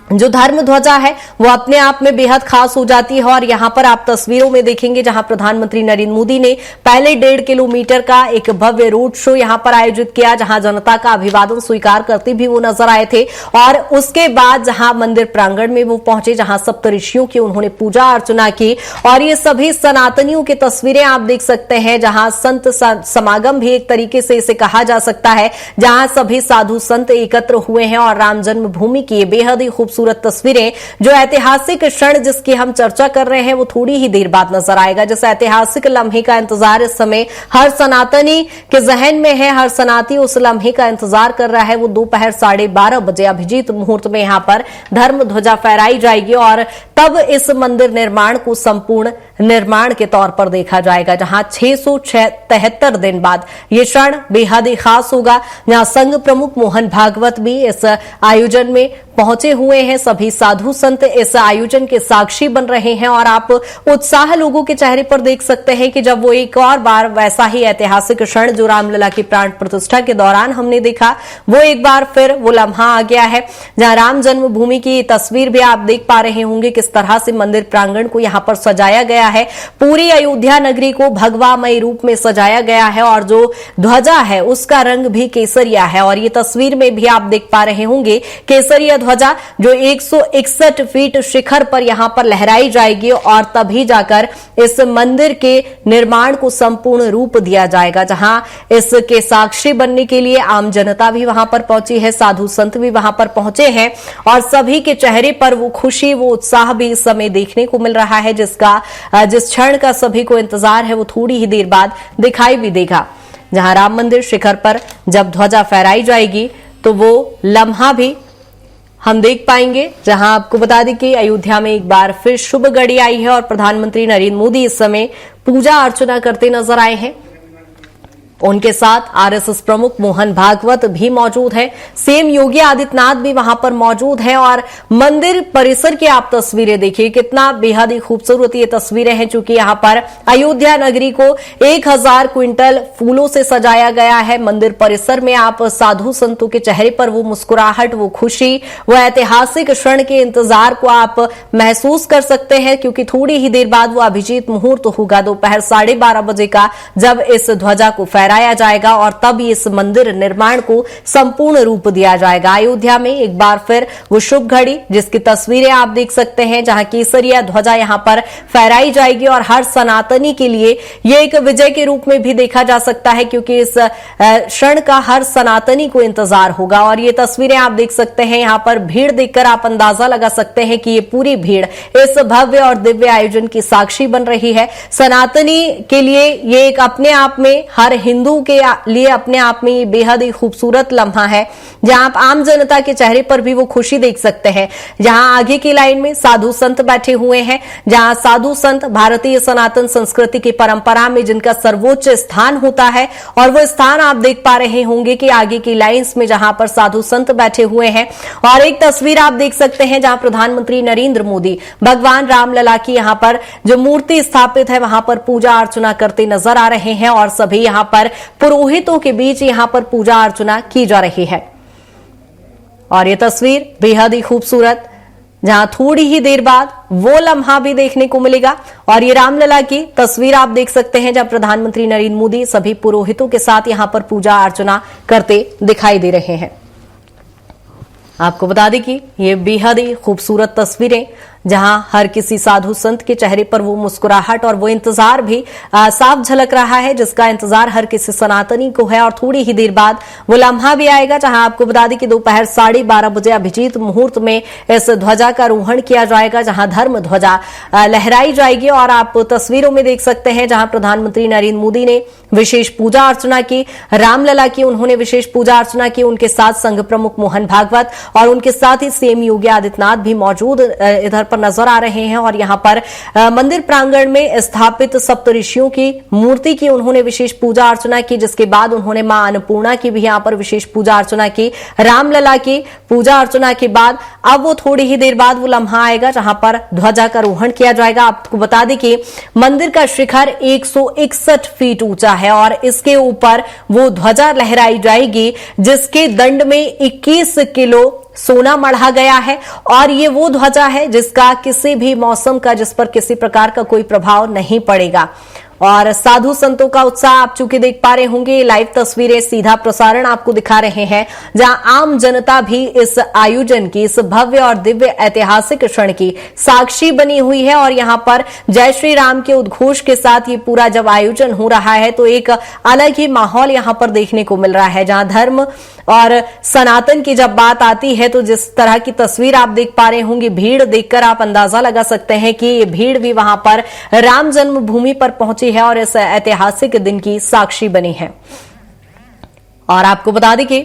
जो धर्म ध्वजा है वो अपने आप में बेहद खास हो जाती है। और यहां पर आप तस्वीरों में देखेंगे जहां प्रधानमंत्री नरेंद्र मोदी ने पहले 1.5 किलोमीटर का एक भव्य रोड शो यहां पर आयोजित किया, जहां जनता का अभिवादन स्वीकार करते भी वो नजर आए थे। और उसके बाद जहां मंदिर प्रांगण में वो पहुंचे, जहां सप्तऋषियों की उन्होंने पूजा अर्चना की। और ये सभी सनातनियों की तस्वीरें आप देख सकते हैं, जहां संत समागम भी एक तरीके से इसे कहा जा सकता है, जहां सभी साधु संत एकत्र हुए हैं और राम जन्मभूमि की बेहद ही खूबसूरत खूबसूरत तस्वीरें, जो ऐतिहासिक क्षण जिसकी हम चर्चा कर रहे हैं वो थोड़ी ही देर बाद नजर आएगा। जिस ऐतिहासिक लम्हे का इंतजार इस समय हर सनातनी के जहन में है, हर सनाती उस लम्हे का इंतजार कर रहा है। वो दोपहर 12:30 बजे अभिजीत मुहूर्त में यहां पर धर्म ध्वजा फहराई जाएगी और तब इस मंदिर निर्माण को संपूर्ण निर्माण के तौर पर देखा जाएगा, जहां 673 दिन बाद ये क्षण बेहद ही खास होगा, जहां संघ प्रमुख मोहन भागवत भी इस आयोजन में पहुंचे हुए हैं। सभी साधु संत इस आयोजन के साक्षी बन रहे हैं और आप उत्साह लोगों के चेहरे पर देख सकते हैं कि जब वो एक और बार वैसा ही ऐतिहासिक क्षण जो रामलला की प्राण प्रतिष्ठा के दौरान हमने देखा, वो एक बार फिर वो लम्हा आ गया है, जहां राम जन्मभूमि की तस्वीर भी आप देख पा रहे होंगे किस तरह से मंदिर प्रांगण को यहां पर सजाया गया है। पूरी अयोध्या नगरी को भगवामय रूप में सजाया गया है और जो ध्वजा है उसका रंग भी केसरिया है और ये तस्वीर में भी आप देख पा रहे होंगे केसरिया ध्वजा जो 161 फीट शिखर पर यहां पर लहराई जाएगी और तभी जाकर इस मंदिर के निर्माण को संपूर्ण रूप दिया जाएगा, जहां इसके साक्षी बनने के लिए आम जनता भी वहां पर पहुंची है, साधु संत भी वहां पर पहुंचे हैं और सभी के चेहरे पर वो खुशी, वो उत्साह भी इस समय देखने को मिल रहा है, जिस क्षण का सभी को इंतजार है वो थोड़ी ही देर बाद दिखाई भी देगा। जहां राम मंदिर शिखर पर जब ध्वजा फहराई जाएगी तो वो लम्हा भी हम देख पाएंगे, जहां आपको बता दें कि अयोध्या में एक बार फिर शुभ घड़ी आई है और प्रधानमंत्री नरेंद्र मोदी इस समय पूजा अर्चना करते नजर आए हैं। उनके साथ आरएसएस प्रमुख मोहन भागवत भी मौजूद है, सीएम योगी आदित्यनाथ भी वहां पर मौजूद हैं और मंदिर परिसर की आप तस्वीरें देखिए, कितना बेहद ही खूबसूरत ये तस्वीरें हैं। चूंकि यहां पर अयोध्या नगरी को 1000 क्विंटल फूलों से सजाया गया है। मंदिर परिसर में आप साधु संतों के चेहरे पर वो मुस्कुराहट, वो खुशी, वो ऐतिहासिक क्षण के इंतजार को आप महसूस कर सकते हैं, क्योंकि थोड़ी ही देर बाद वो अभिजीत मुहूर्त होगा दोपहर 12:30 बजे का, जब इस ध्वजा को फहराया जाएगा और तब इस मंदिर निर्माण को संपूर्ण रूप दिया जाएगा। अयोध्या में एक बार फिर वो शुभ घड़ी जिसकी तस्वीरें आप देख सकते हैं, जहां केसरिया ध्वजा यहां पर फहराई जाएगी और हर सनातनी के लिए ये एक विजय के रूप में भी देखा जा सकता है, क्योंकि इस क्षण का हर सनातनी को इंतजार होगा। और ये तस्वीरें आप देख सकते हैं, यहां पर भीड़ देखकर आप अंदाजा लगा सकते हैं कि ये पूरी भीड़ इस भव्य और दिव्य आयोजन की साक्षी बन रही है। सनातनी के लिए ये एक अपने आप में, हर हिंदू के लिए अपने आप में ये बेहद ही खूबसूरत लम्हा है, जहां आप आम जनता के चेहरे पर भी वो खुशी देख सकते हैं। जहां आगे की लाइन में साधु संत बैठे हुए हैं, जहां साधु संत भारतीय सनातन संस्कृति की परंपरा में जिनका सर्वोच्च स्थान होता है, और वो स्थान आप देख पा रहे होंगे कि आगे की लाइंस में जहां पर साधु संत बैठे हुए हैं। और एक तस्वीर आप देख सकते हैं जहां प्रधानमंत्री नरेंद्र मोदी भगवान रामलला की यहां पर जो मूर्ति स्थापित है वहां पर पूजा अर्चना करते नजर आ रहे हैं और सभी यहां पर पुरोहितों के बीच यहां पर पूजा अर्चना की जा रही है। और ये तस्वीर बेहद ही खूबसूरत, जहां थोड़ी ही देर बाद वो लम्हा भी देखने को मिलेगा। और ये रामलला की तस्वीर आप देख सकते हैं, जहां प्रधानमंत्री नरेंद्र मोदी सभी पुरोहितों के साथ यहां पर पूजा अर्चना करते दिखाई दे रहे हैं। आपको बता दें कि ये बेहद ही खूबसूरत तस्वीरें, जहां हर किसी साधु संत के चेहरे पर वो मुस्कुराहट और वो इंतजार भी साफ झलक रहा है, जिसका इंतजार हर किसी सनातनी को है। और थोड़ी ही देर बाद वो लम्हा भी आएगा, जहां आपको बता दें कि दोपहर 12:30 बजे अभिजीत मुहूर्त में इस ध्वजा का आरोहण किया जाएगा, जहां धर्म ध्वजा लहराई जाएगी। और आप तस्वीरों में देख सकते हैं जहां प्रधानमंत्री नरेंद्र मोदी ने विशेष पूजा अर्चना की, रामलला की उन्होंने विशेष पूजा अर्चना की, उनके साथ संघ प्रमुख मोहन भागवत और उनके साथ ही सीएम योगी आदित्यनाथ भी मौजूद इधर पर नजर आ रहे हैं। और यहां पर मंदिर प्रांगण में स्थापित सप्तऋषियों की मूर्ति की उन्होंने विशेष पूजा अर्चना की, जिसके बाद उन्होंने मां अन्नपूर्णा की भी यहां पर विशेष पूजा अर्चना की। रामलला की पूजा अर्चना के बाद अब वो थोड़ी ही देर बाद वो लम्हा आएगा जहां पर ध्वजा का आरोहण किया जाएगा। आपको बता दें कि मंदिर का शिखर 161 फीट ऊंचा है और इसके ऊपर वो ध्वजा लहराई जाएगी, जिसके दंड में 21 किलो सोना मढ़ा गया है। और ये वो ध्वजा है जिसका किसी भी मौसम का, जिस पर किसी प्रकार का कोई प्रभाव नहीं पड़ेगा। और साधु संतों का उत्साह आप चूंकि देख पा रहे होंगे, लाइव तस्वीरें सीधा प्रसारण आपको दिखा रहे हैं, जहां आम जनता भी इस आयोजन की, इस भव्य और दिव्य ऐतिहासिक क्षण की साक्षी बनी हुई है। और यहां पर जय श्री राम के उद्घोष के साथ ये पूरा जब आयोजन हो रहा है तो एक अलग ही माहौल यहां पर देखने को मिल रहा है, जहां धर्म और सनातन की जब बात आती है तो जिस तरह की तस्वीर आप देख पा रहे होंगे, भीड़ देखकर आप अंदाजा लगा सकते हैं कि ये भीड़ भी वहां पर राम जन्मभूमि पर पहुंची है और इस ऐतिहासिक दिन की साक्षी बनी है। और आपको बता दें कि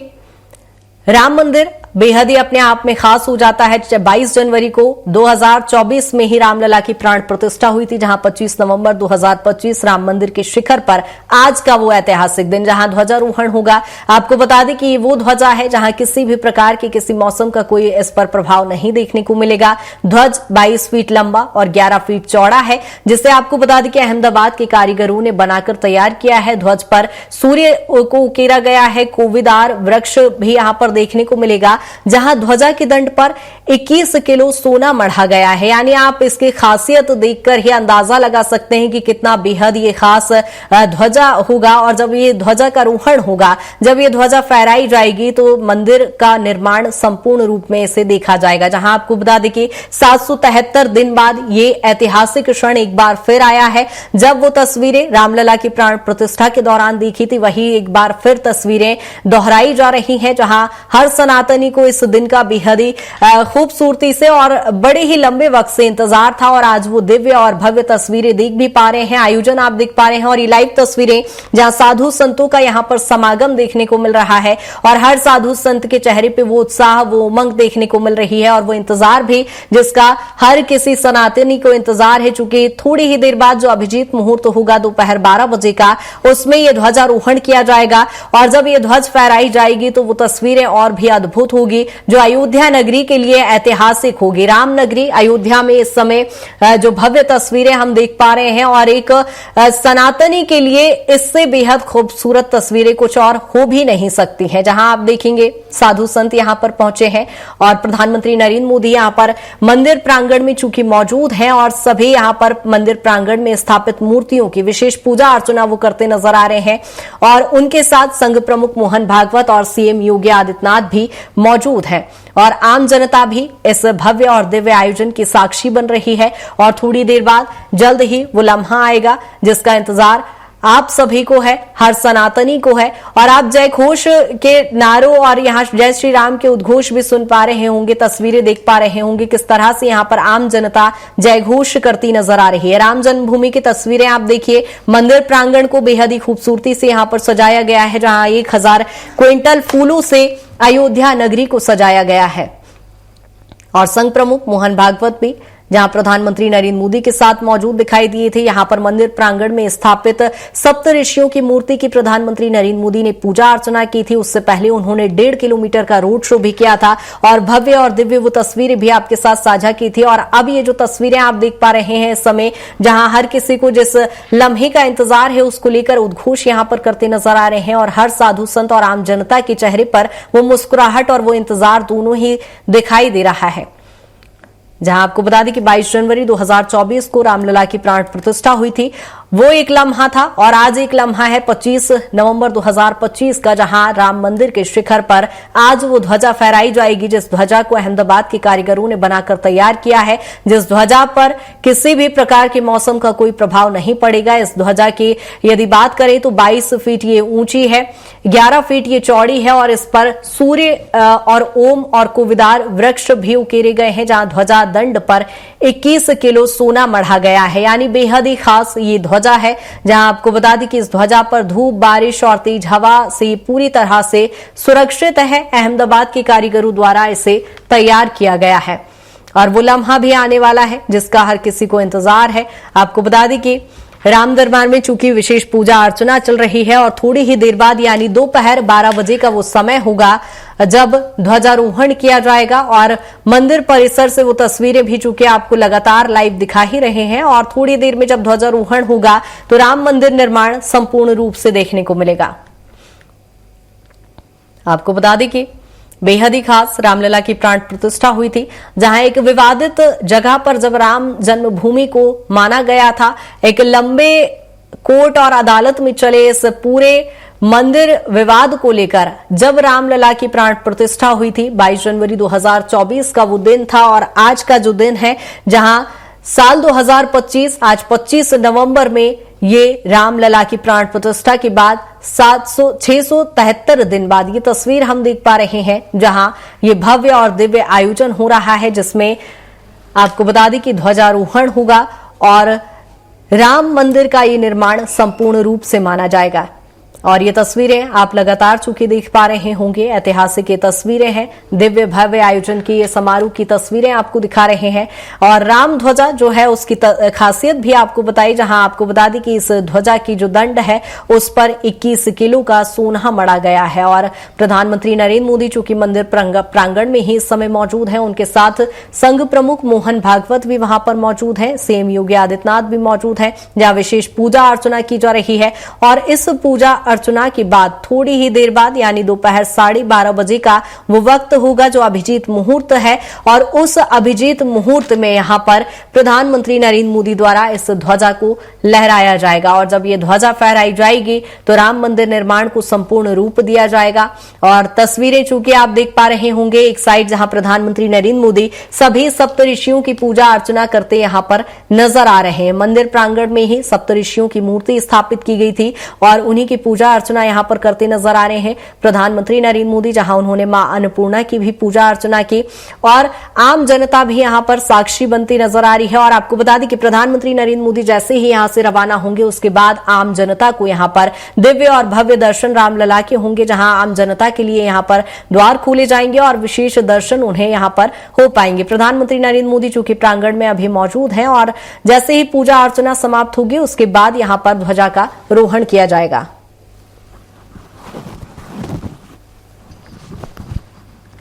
राम मंदिर बेहद ही अपने आप में खास हो जाता है। 22 जनवरी को 2024 में ही रामलला की प्राण प्रतिष्ठा हुई थी, जहां 25 नवंबर 2025 राम मंदिर के शिखर पर आज का वो ऐतिहासिक दिन जहां ध्वजारोहण होगा। आपको बता दें कि ये वो ध्वजा है जहां किसी भी प्रकार के किसी मौसम का कोई इस पर प्रभाव नहीं देखने को मिलेगा। ध्वज 22 फीट लंबा और 11 फीट चौड़ा है, जिसे आपको बता दें कि अहमदाबाद के कारीगरों ने बनाकर तैयार किया है। ध्वज पर सूर्य को उकेरा गया है, कोविदार वृक्ष भी यहां पर देखने को मिलेगा, जहां ध्वजा के दंड पर 21 किलो सोना मढ़ा गया है। यानी आप इसकी खासियत देखकर ही अंदाजा लगा सकते हैं कि कितना बेहद ये खास ध्वजा होगा। और जब ये ध्वजा का रोहण होगा, जब ये ध्वजा फहराई जाएगी तो मंदिर का निर्माण संपूर्ण रूप में इसे देखा जाएगा। जहां आपको बता दें कि 773 दिन बाद ये ऐतिहासिक क्षण एक बार फिर आया है। जब वो तस्वीरें रामलला की प्राण प्रतिष्ठा के दौरान देखी थी, वही एक बार फिर तस्वीरें दोहराई जा रही हैं, जहां हर सनातनी को इस दिन का बेहद ही खूबसूरती से और बड़े ही लंबे वक्त से इंतजार था। और आज वो दिव्य और भव्य तस्वीरें देख भी पा रहे हैं, आयोजन आप देख पा रहे हैं। और ये लाइव तस्वीरें जहां साधु संतों का यहां पर समागम देखने को मिल रहा है और हर साधु संत के चेहरे पे वो उत्साह, वो उमंग देखने को मिल रही है और वो इंतजार भी जिसका हर किसी सनातनी को इंतजार है। चूंकि थोड़ी ही देर बाद जो अभिजीत मुहूर्त होगा दोपहर 12 बजे का, उसमें यह ध्वजारोहण किया जाएगा और जब ये ध्वज फहराई जाएगी तो वो तस्वीरें और भी अद्भुत होगी, जो अयोध्या नगरी के लिए ऐतिहासिक होगी। राम नगरी अयोध्या में इस समय जो भव्य तस्वीरें हम देख पा रहे हैं और एक सनातनी के लिए इससे बेहद खूबसूरत तस्वीरें कुछ और हो भी नहीं सकती हैं। जहां आप देखेंगे साधु संत यहां पर पहुंचे हैं और प्रधानमंत्री नरेंद्र मोदी यहां पर मंदिर प्रांगण में चूंकि मौजूद हैं और सभी यहां पर मंदिर प्रांगण में स्थापित मूर्तियों की विशेष पूजा अर्चना वो करते नजर आ रहे हैं। और उनके साथ संघ प्रमुख मोहन भागवत और सीएम योगी आदित्यनाथ भी मौजूद है और आम जनता भी इस भव्य और दिव्य आयोजन की साक्षी बन रही है। और थोड़ी देर बाद जल्द ही वो लम्हा आएगा जिसका इंतजार आप सभी को है, हर सनातनी को है। और आप जय घोष के नारों और यहाँ जय श्री राम के उद्घोष भी सुन पा रहे होंगे, तस्वीरें देख पा रहे होंगे किस तरह से यहाँ पर आम जनता जय घोष करती नजर आ रही है। राम जन्मभूमि की तस्वीरें आप देखिए, मंदिर प्रांगण को बेहद ही खूबसूरती से यहाँ पर सजाया गया है, जहां 1000 क्विंटल फूलों से अयोध्या नगरी को सजाया गया है। और संघ प्रमुख मोहन भागवत भी जहां प्रधानमंत्री नरेंद्र मोदी के साथ मौजूद दिखाई दिए थे। यहां पर मंदिर प्रांगण में स्थापित सप्त ऋषियों की मूर्ति की प्रधानमंत्री नरेंद्र मोदी ने पूजा अर्चना की थी। उससे पहले उन्होंने 1.5 किलोमीटर का रोड शो भी किया था और भव्य और दिव्य वो तस्वीरें भी आपके साथ साझा की थी। और अब ये जो तस्वीरें आप देख पा रहे हैं इस समय, जहां हर किसी को जिस लम्हे का इंतजार है उसको लेकर उद्घोष यहां पर करते नजर आ रहे हैं और हर साधु संत और आम जनता के चेहरे पर वो मुस्कुराहट और वो इंतजार दोनों ही दिखाई दे रहा है। जहां आपको बता दें कि 22 जनवरी 2024 को रामलला की प्राण प्रतिष्ठा हुई थी, वो एक लम्हा था। और आज एक लम्हा है 25 नवंबर 2025 का, जहां राम मंदिर के शिखर पर आज वो ध्वजा फहराई जाएगी, जिस ध्वजा को अहमदाबाद के कारीगरों ने बनाकर तैयार किया है, जिस ध्वजा पर किसी भी प्रकार के मौसम का कोई प्रभाव नहीं पड़ेगा। इस ध्वजा की यदि बात करें तो 22 फीट ये ऊंची है, 11 फीट ये चौड़ी है और इस पर सूर्य और ओम और कोविदार वृक्ष भी उकेरे गए हैं, जहां ध्वजा दंड पर 21 किलो सोना मढ़ा गया है। यानी बेहद ही खास ये ध्वजा है, जहां आपको बता दें कि इस ध्वजा पर धूप, बारिश और तेज हवा से पूरी तरह से सुरक्षित है। अहमदाबाद के कारीगरों द्वारा इसे तैयार किया गया है और वो लम्हा भी आने वाला है जिसका हर किसी को इंतजार है। आपको बता दें कि राम दरबार में चूंकि विशेष पूजा अर्चना चल रही है और थोड़ी ही देर बाद यानी दोपहर 12 बजे का वो समय होगा जब ध्वजारोहण किया जाएगा। और मंदिर परिसर से वो तस्वीरें भी चूंकि आपको लगातार लाइव दिखा ही रहे हैं और थोड़ी देर में जब ध्वजारोहण होगा तो राम मंदिर निर्माण संपूर्ण रूप से देखने को मिलेगा। आपको बता दें कि बेहद ही खास रामलला की प्राण प्रतिष्ठा हुई थी, जहां एक विवादित जगह पर जब राम जन्मभूमि को माना गया था, एक लंबे कोर्ट और अदालत में चले इस पूरे मंदिर विवाद को लेकर जब रामलला की प्राण प्रतिष्ठा हुई थी 22 जनवरी 2024 का वो दिन था और आज का जो दिन है जहां साल 2025 आज 25 नवंबर में ये रामलला की प्राण प्रतिष्ठा के बाद 673 दिन बाद ये तस्वीर हम देख पा रहे हैं जहां ये भव्य और दिव्य आयोजन हो रहा है जिसमें आपको बता दें कि ध्वजारोहण होगा और राम मंदिर का ये निर्माण संपूर्ण रूप से माना जाएगा। और ये तस्वीरें आप लगातार चूंकि देख पा रहे होंगे, ऐतिहासिक ये तस्वीरें हैं, दिव्य भव्य आयोजन की ये समारोह की तस्वीरें आपको दिखा रहे हैं। और राम ध्वजा जो है उसकी खासियत भी आपको बताई, जहां आपको बता दी कि इस ध्वजा की जो दंड है उस पर 21 किलो का सोना मढ़ा गया है। और प्रधानमंत्री नरेंद्र मोदी चूंकि मंदिर प्रांगण में ही इस समय मौजूद है, उनके साथ संघ प्रमुख मोहन भागवत भी वहां पर मौजूद है, सीएम योगी आदित्यनाथ भी मौजूद है, जहां विशेष पूजा अर्चना की जा रही है। और इस पूजा अर्चना के बाद थोड़ी ही देर बाद यानी दोपहर 12:30 बजे का वो वक्त होगा जो अभिजीत मुहूर्त है और उस अभिजीत मुहूर्त में यहां पर प्रधानमंत्री नरेंद्र मोदी द्वारा इस ध्वजा को लहराया जाएगा। और जब ये ध्वजा फहराई जाएगी तो राम मंदिर निर्माण को संपूर्ण रूप दिया जाएगा। और तस्वीरें चूंकि आप देख पा रहे होंगे, एक साइड जहां प्रधानमंत्री नरेंद्र मोदी सभी सप्तऋषियों की पूजा अर्चना करते यहां पर नजर आ रहे हैं। मंदिर प्रांगण में ही सप्तऋषियों की मूर्ति स्थापित की गई थी और उन्हीं की पूजा अर्चना यहां पर करते नजर आ रहे हैं प्रधानमंत्री नरेंद्र मोदी, जहां उन्होंने मां अन्नपूर्णा की भी पूजा अर्चना की और आम जनता भी यहां पर साक्षी बनती नजर आ रही है। और आपको बता दें कि प्रधानमंत्री नरेंद्र मोदी जैसे ही यहां से रवाना होंगे उसके बाद आम जनता को यहां पर दिव्य और भव्य दर्शन रामलला के होंगे, जहां आम जनता के लिए यहां पर द्वार खोले जाएंगे और विशेष दर्शन उन्हें यहां पर हो पाएंगे। प्रधानमंत्री नरेंद्र मोदी चूंकि प्रांगण में अभी मौजूद हैं और जैसे ही पूजा अर्चना समाप्त होगी उसके बाद यहां पर ध्वजा का रोहण किया जाएगा।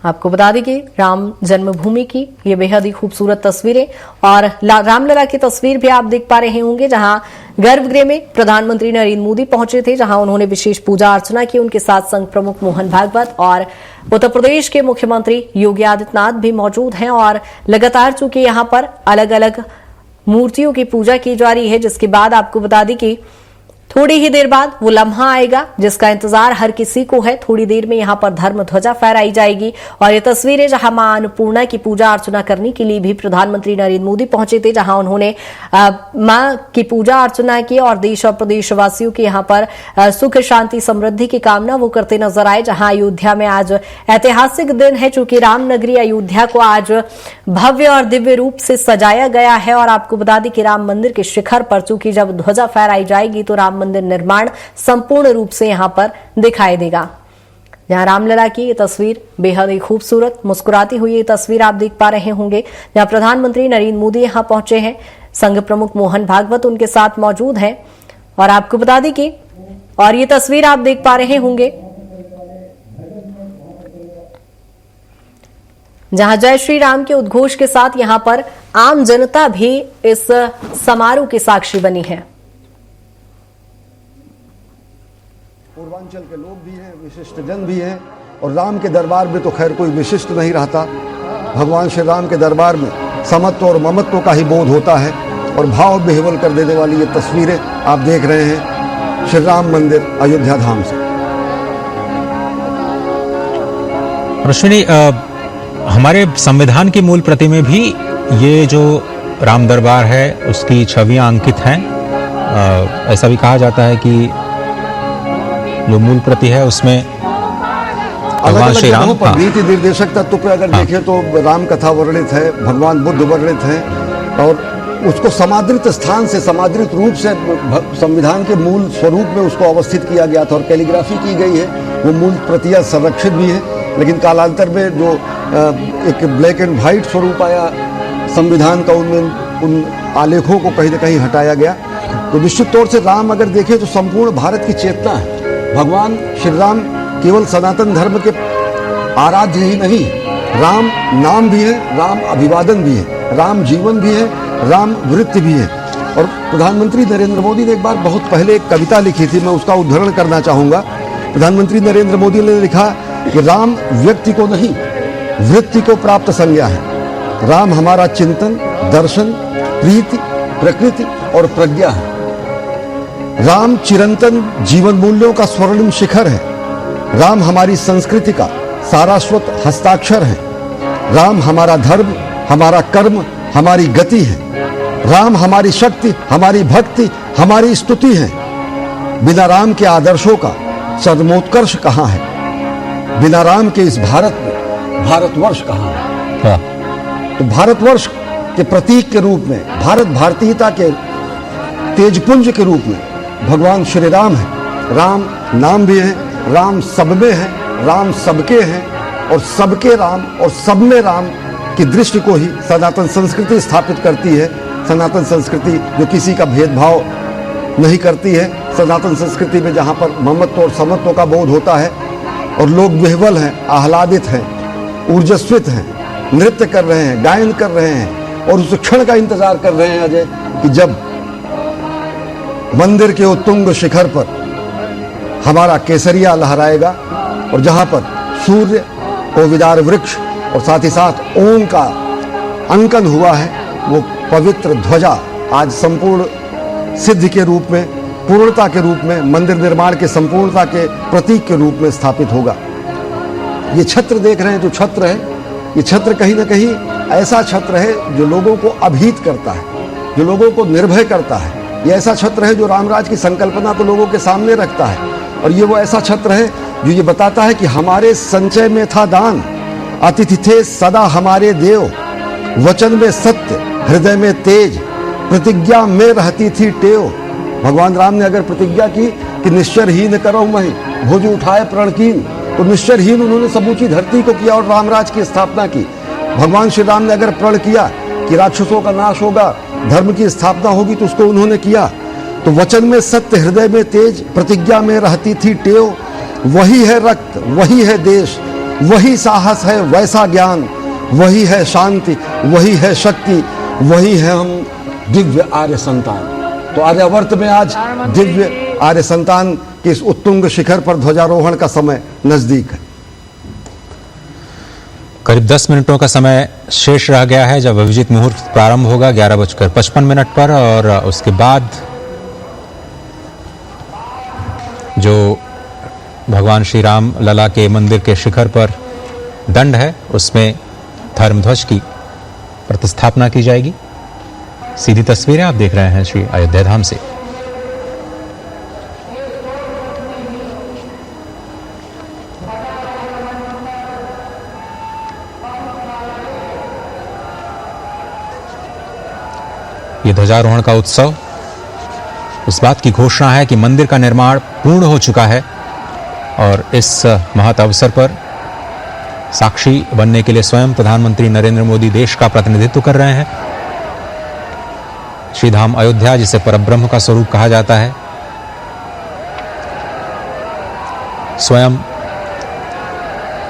आपको बता दें कि राम जन्मभूमि की ये बेहद ही खूबसूरत तस्वीरें और रामलला की तस्वीर भी आप देख पा रहे होंगे, जहां गर्भगृह में प्रधानमंत्री नरेंद्र मोदी पहुंचे थे, जहां उन्होंने विशेष पूजा अर्चना की। उनके साथ संघ प्रमुख मोहन भागवत और उत्तर प्रदेश के मुख्यमंत्री योगी आदित्यनाथ भी मौजूद हैं। और लगातार चूंकि यहां पर अलग अलग मूर्तियों की पूजा की जा रही है, जिसके बाद आपको बता दें कि थोड़ी ही देर बाद वो लम्हा आएगा जिसका इंतजार हर किसी को है। थोड़ी देर में यहां पर धर्म ध्वजा फहराई जाएगी और ये तस्वीरें जहां मां अन्नपूर्णा की पूजा अर्चना करने के लिए भी प्रधानमंत्री नरेंद्र मोदी पहुंचे थे, जहां उन्होंने मां की पूजा अर्चना की और देश और प्रदेशवासियों के यहां पर सुख शांति समृद्धि की कामना वो करते नजर आए। जहां अयोध्या में आज ऐतिहासिक दिन है, चूंकि राम नगरी अयोध्या को आज भव्य और दिव्य रूप से सजाया गया है। और आपको बता दें कि राम मंदिर के शिखर पर चूंकि जब ध्वजा फहराई जाएगी तो राम मंदिर निर्माण संपूर्ण रूप से यहां पर दिखाई देगा। जहां रामलला की ये तस्वीर बेहद ही खूबसूरत मुस्कुराती हुई ये तस्वीर आप देख पा रहे होंगे, जहां प्रधानमंत्री नरेंद्र मोदी यहां पहुंचे हैं, संघ प्रमुख मोहन भागवत उनके साथ मौजूद हैं। और आपको बता दें कि और ये तस्वीर आप देख पा रहे होंगे जहां जय श्री राम के उद्घोष के साथ यहां पर आम जनता भी इस समारोह की साक्षी बनी है। पूर्वांचल के लोग भी हैं, विशिष्ट जन भी हैं और राम के दरबार में तो खैर कोई विशिष्ट नहीं रहता। भगवान श्री राम के दरबार में समत्व और ममत्व का ही बोध होता है और भाव विह्वल कर देने वाली ये तस्वीरें आप देख रहे हैं श्री राम मंदिर अयोध्या धाम से। अश्विनी, हमारे संविधान की मूल प्रति में भी ये जो राम दरबार है उसकी छवियां अंकित हैं। ऐसा भी कहा जाता है कि जो मूल प्रति है उसमें भगवान श्री राम पर नीति निर्देशक तत्व पे अगर देखें तो राम कथा वर्णित है, भगवान बुद्ध वर्णित है और उसको समादृत स्थान से समादृत रूप से संविधान के मूल स्वरूप में उसको अवस्थित किया गया था और कैलीग्राफी की गई है। वो मूल प्रतियां संरक्षित भी है, लेकिन कालांतर में जो एक ब्लैक एंड व्हाइट स्वरूप आया संविधान का, उनमें उन आलेखों को कहीं न कहीं हटाया गया। तो निश्चित तौर से राम अगर देखें तो संपूर्ण भारत की चेतना है। भगवान श्री राम केवल सनातन धर्म के आराध्य ही नहीं, राम नाम भी है, राम अभिवादन भी है, राम जीवन भी है, राम वृत्ति भी है। और प्रधानमंत्री नरेंद्र मोदी ने एक बार बहुत पहले एक कविता लिखी थी, मैं उसका उद्धरण करना चाहूँगा। प्रधानमंत्री नरेंद्र मोदी ने लिखा कि राम व्यक्ति को नहीं वृत्ति को प्राप्त संज्ञा है, राम हमारा चिंतन, दर्शन, प्रीति, प्रकृति और प्रज्ञा है। राम चिरंतन जीवन मूल्यों का स्वर्णिम शिखर है। राम हमारी संस्कृति का सारस्वत हस्ताक्षर है। राम हमारा धर्म, हमारा कर्म, हमारी गति है। राम हमारी शक्ति, हमारी भक्ति, हमारी स्तुति है। बिना राम के आदर्शों का चरमोत्कर्ष कहाँ है? बिना राम के इस भारत में भारतवर्ष कहाँ है? तो भारतवर्ष के प्रतीक के रूप में, भारत भारतीयता के तेजपुंज के रूप में भगवान श्री राम है। राम नाम भी है, राम सब में है, राम सबके हैं, और सबके राम और सब में राम की दृष्टि को ही सनातन संस्कृति स्थापित करती है। सनातन संस्कृति जो किसी का भेदभाव नहीं करती है, सनातन संस्कृति में जहाँ पर ममत्व और समत्व का बोध होता है और लोग विह्वल हैं, आह्लादित हैं, ऊर्जस्वित हैं, नृत्य कर रहे हैं, गायन कर रहे हैं और उस क्षण का इंतजार कर रहे हैं अजय कि जब मंदिर के उत्तुंग शिखर पर हमारा केसरिया लहराएगा और जहां पर सूर्य, कोविदार वृक्ष और साथ ही साथ ओम का अंकन हुआ है, वो पवित्र ध्वजा आज संपूर्ण सिद्धि के रूप में, पूर्णता के रूप में, मंदिर निर्माण के संपूर्णता के प्रतीक के रूप में स्थापित होगा। ये छत्र देख रहे हैं, जो छत्र है, ये छत्र कहीं ना कहीं ऐसा छत्र है जो लोगों को अभीत करता है, जो लोगों को निर्भय करता है। ये ऐसा छत्र है जो रामराज की संकल्पना को लोगों के सामने रखता है। और ये वो ऐसा छत्र है जो ये बताता है कि हमारे संचय में था दान, अतिथि थे सदा हमारे देव, वचन में सत्य, हृदय में तेज, प्रतिज्ञा में रहती थी टेव। भगवान राम ने अगर प्रतिज्ञा की कि निश्चरहीन करो मैं, भुज उठाए प्रणकीन, तो निश्चरहीन उन्होंने समूची धरती को किया और रामराज की स्थापना की। भगवान श्री राम ने अगर प्रण किया कि राक्षसों का नाश होगा, धर्म की स्थापना होगी, तो उसको उन्होंने किया। तो वचन में सत्य, हृदय में तेज, प्रतिज्ञा में रहती थी टेव। वही है रक्त, वही है देश, वही साहस है, वैसा ज्ञान, वही है शांति, वही है शक्ति, वही है हम दिव्य आर्य संतान। तो आर्यावर्त में आज दिव्य आर्य संतान के इस उत्तुंग शिखर पर ध्वजारोहण का समय नजदीक है। करीब 10 मिनटों का समय शेष रह गया है जब अभिजीत मुहूर्त प्रारंभ होगा 11:55 पर, और उसके बाद जो भगवान श्री राम लला के मंदिर के शिखर पर दंड है, उसमें धर्मध्वज की प्रतिस्थापना की जाएगी। सीधी तस्वीरें आप देख रहे हैं श्री अयोध्या धाम से। ये ध्वजारोहण का उत्सव इस बात की घोषणा है कि मंदिर का निर्माण पूर्ण हो चुका है और इस महत अवसर पर साक्षी बनने के लिए स्वयं प्रधानमंत्री नरेंद्र मोदी देश का प्रतिनिधित्व कर रहे हैं। श्रीधाम अयोध्या, जिसे परब्रह्म का स्वरूप कहा जाता है, स्वयं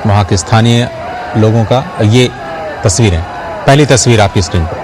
वहां के स्थानीय लोगों का ये तस्वीरें, पहली तस्वीर आपकी स्क्रीन पर।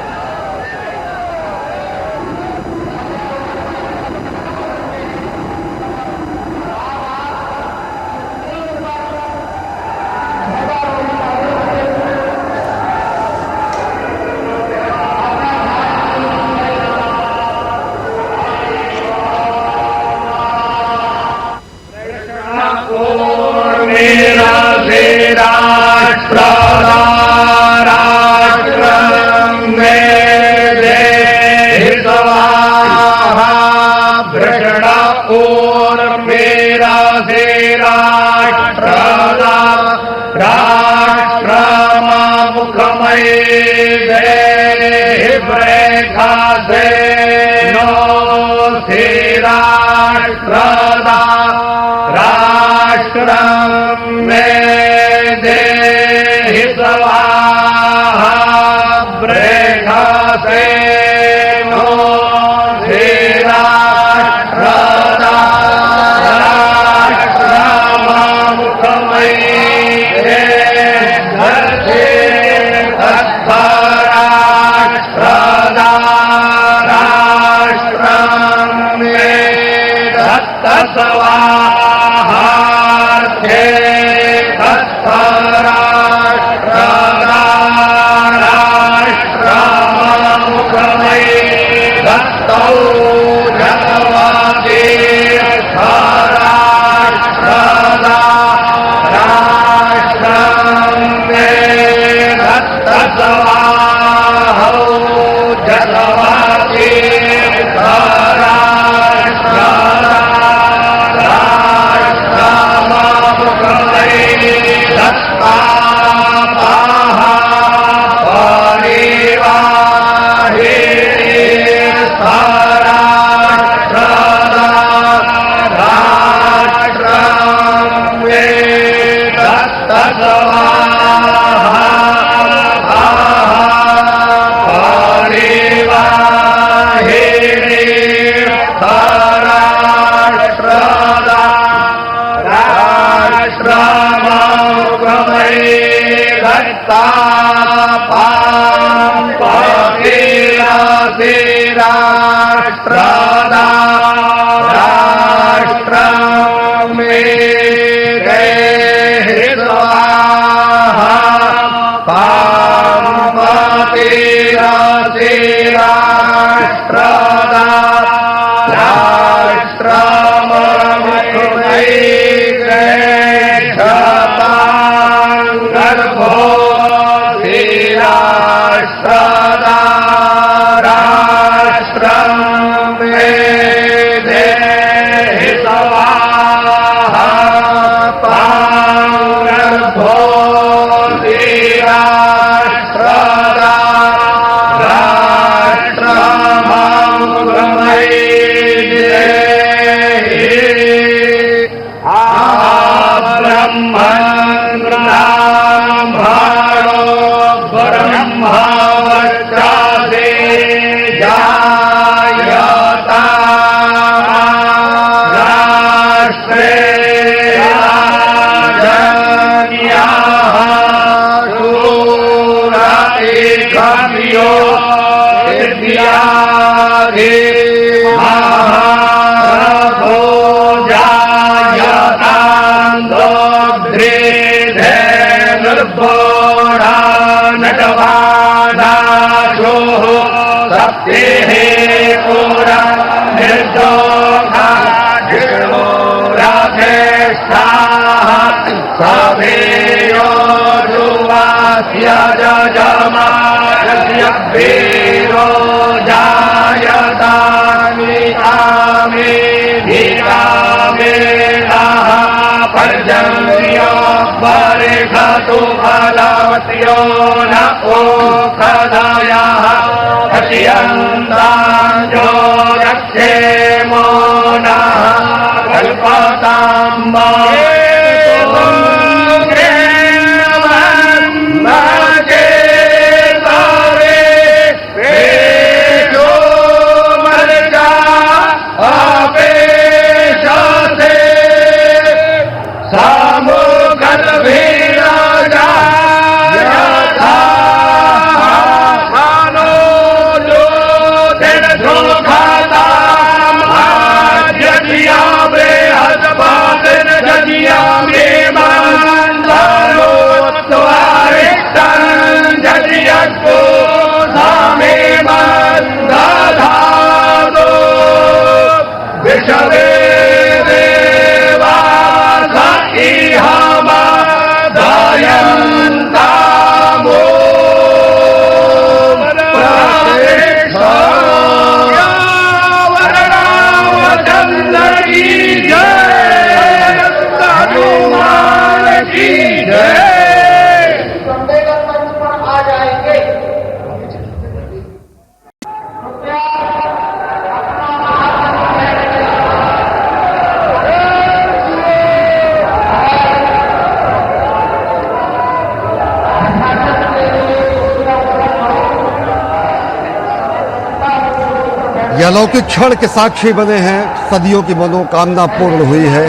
ये अलौकिक क्षण के साक्षी बने हैं। सदियों की मनोकामना पूर्ण हुई है।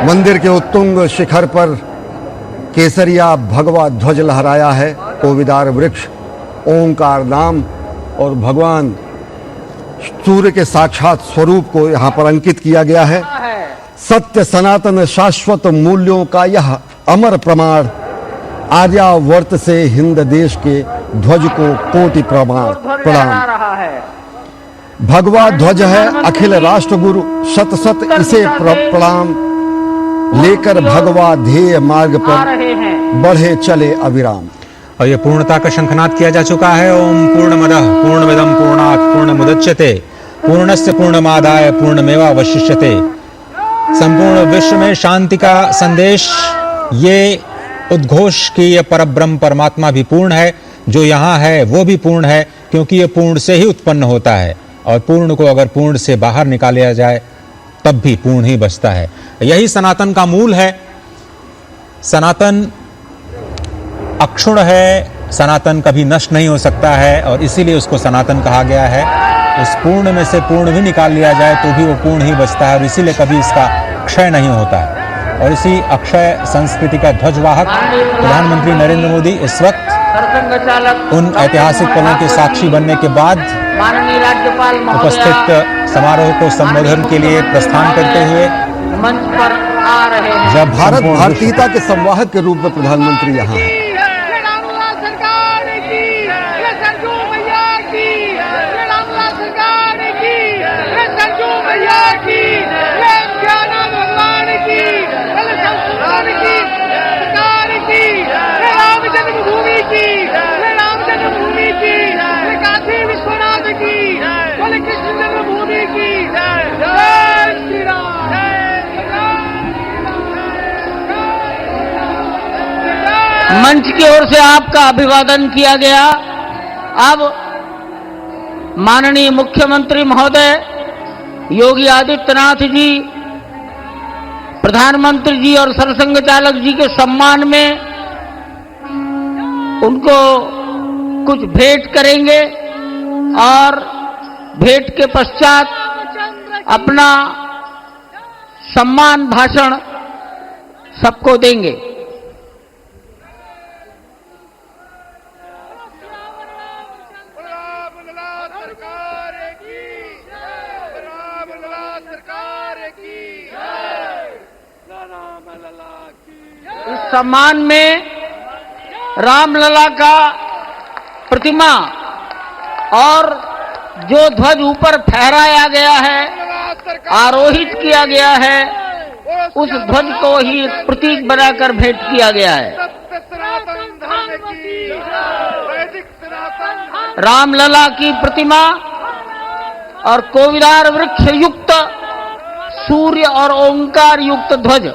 मंदिर के उत्तुंग शिखर पर केसरिया भगवा ध्वज लहराया है। कोविदार वृक्ष, ओंकार नाम और भगवान सूर्य के साक्षात स्वरूप को यहाँ पर अंकित किया गया है। सत्य सनातन शाश्वत मूल्यों का यह अमर प्रमाण, आर्यावर्त से हिंद देश के ध्वज को कोटि प्रणाम। भगवा ध्वज है अखिल राष्ट्रगुरु, शत शत इसे प्रणाम। लेकर भगवा ध्येय मार्ग पर बढ़े चले अविराम। और ये पूर्णता का शंखनाद किया जा चुका है। ओम पूर्णमदः पूर्णमिदं पूर्णात् पूर्णमुदच्यते पूर्णस्य पूर्णमादाय पूर्णमेवावशिष्यते। संपूर्ण विश्व में शांति का संदेश, ये उद्घोष कि ये परब्रह्म परमात्मा भी पूर्ण है, जो यहाँ है वो भी पूर्ण है, क्योंकि ये पूर्ण से ही उत्पन्न होता है और पूर्ण को अगर पूर्ण से बाहर निकाला जाए तब भी पूर्ण ही बचता है। यही सनातन का मूल है। सनातन अक्षुण्ण है, सनातन कभी नष्ट नहीं हो सकता है और इसीलिए उसको सनातन कहा गया है। उस पूर्ण में से पूर्ण भी निकाल लिया जाए तो भी वो पूर्ण ही बचता है और इसीलिए कभी इसका क्षय नहीं होता है। और इसी अक्षय संस्कृति का ध्वजवाहक प्रधानमंत्री नरेंद्र मोदी इस वक्त उन ऐतिहासिक पलों के साक्षी बनने के बाद माननीय राज्यपाल उपस्थित समारोह को संबोधन के लिए प्रस्थान करते हुए मंच पर आ रहे हैं। जब भारत संपूर्ण भारतीयता के संवाहक के रूप में प्रधानमंत्री यहाँ हैं। मंच की ओर से आपका अभिवादन किया गया। अब माननीय मुख्यमंत्री महोदय योगी आदित्यनाथ जी प्रधानमंत्री जी और सरसंघ चालक जी के सम्मान में उनको कुछ भेंट करेंगे और भेंट के पश्चात अपना सम्मान भाषण सबको देंगे। इस सम्मान में रामलला का प्रतिमा और जो ध्वज ऊपर फहराया गया है, आरोहित किया गया है, उस ध्वज को ही प्रतीक बनाकर भेंट किया गया है। रामलला की प्रतिमा और कोविदार वृक्ष युक्त सूर्य और ओंकार युक्त ध्वज।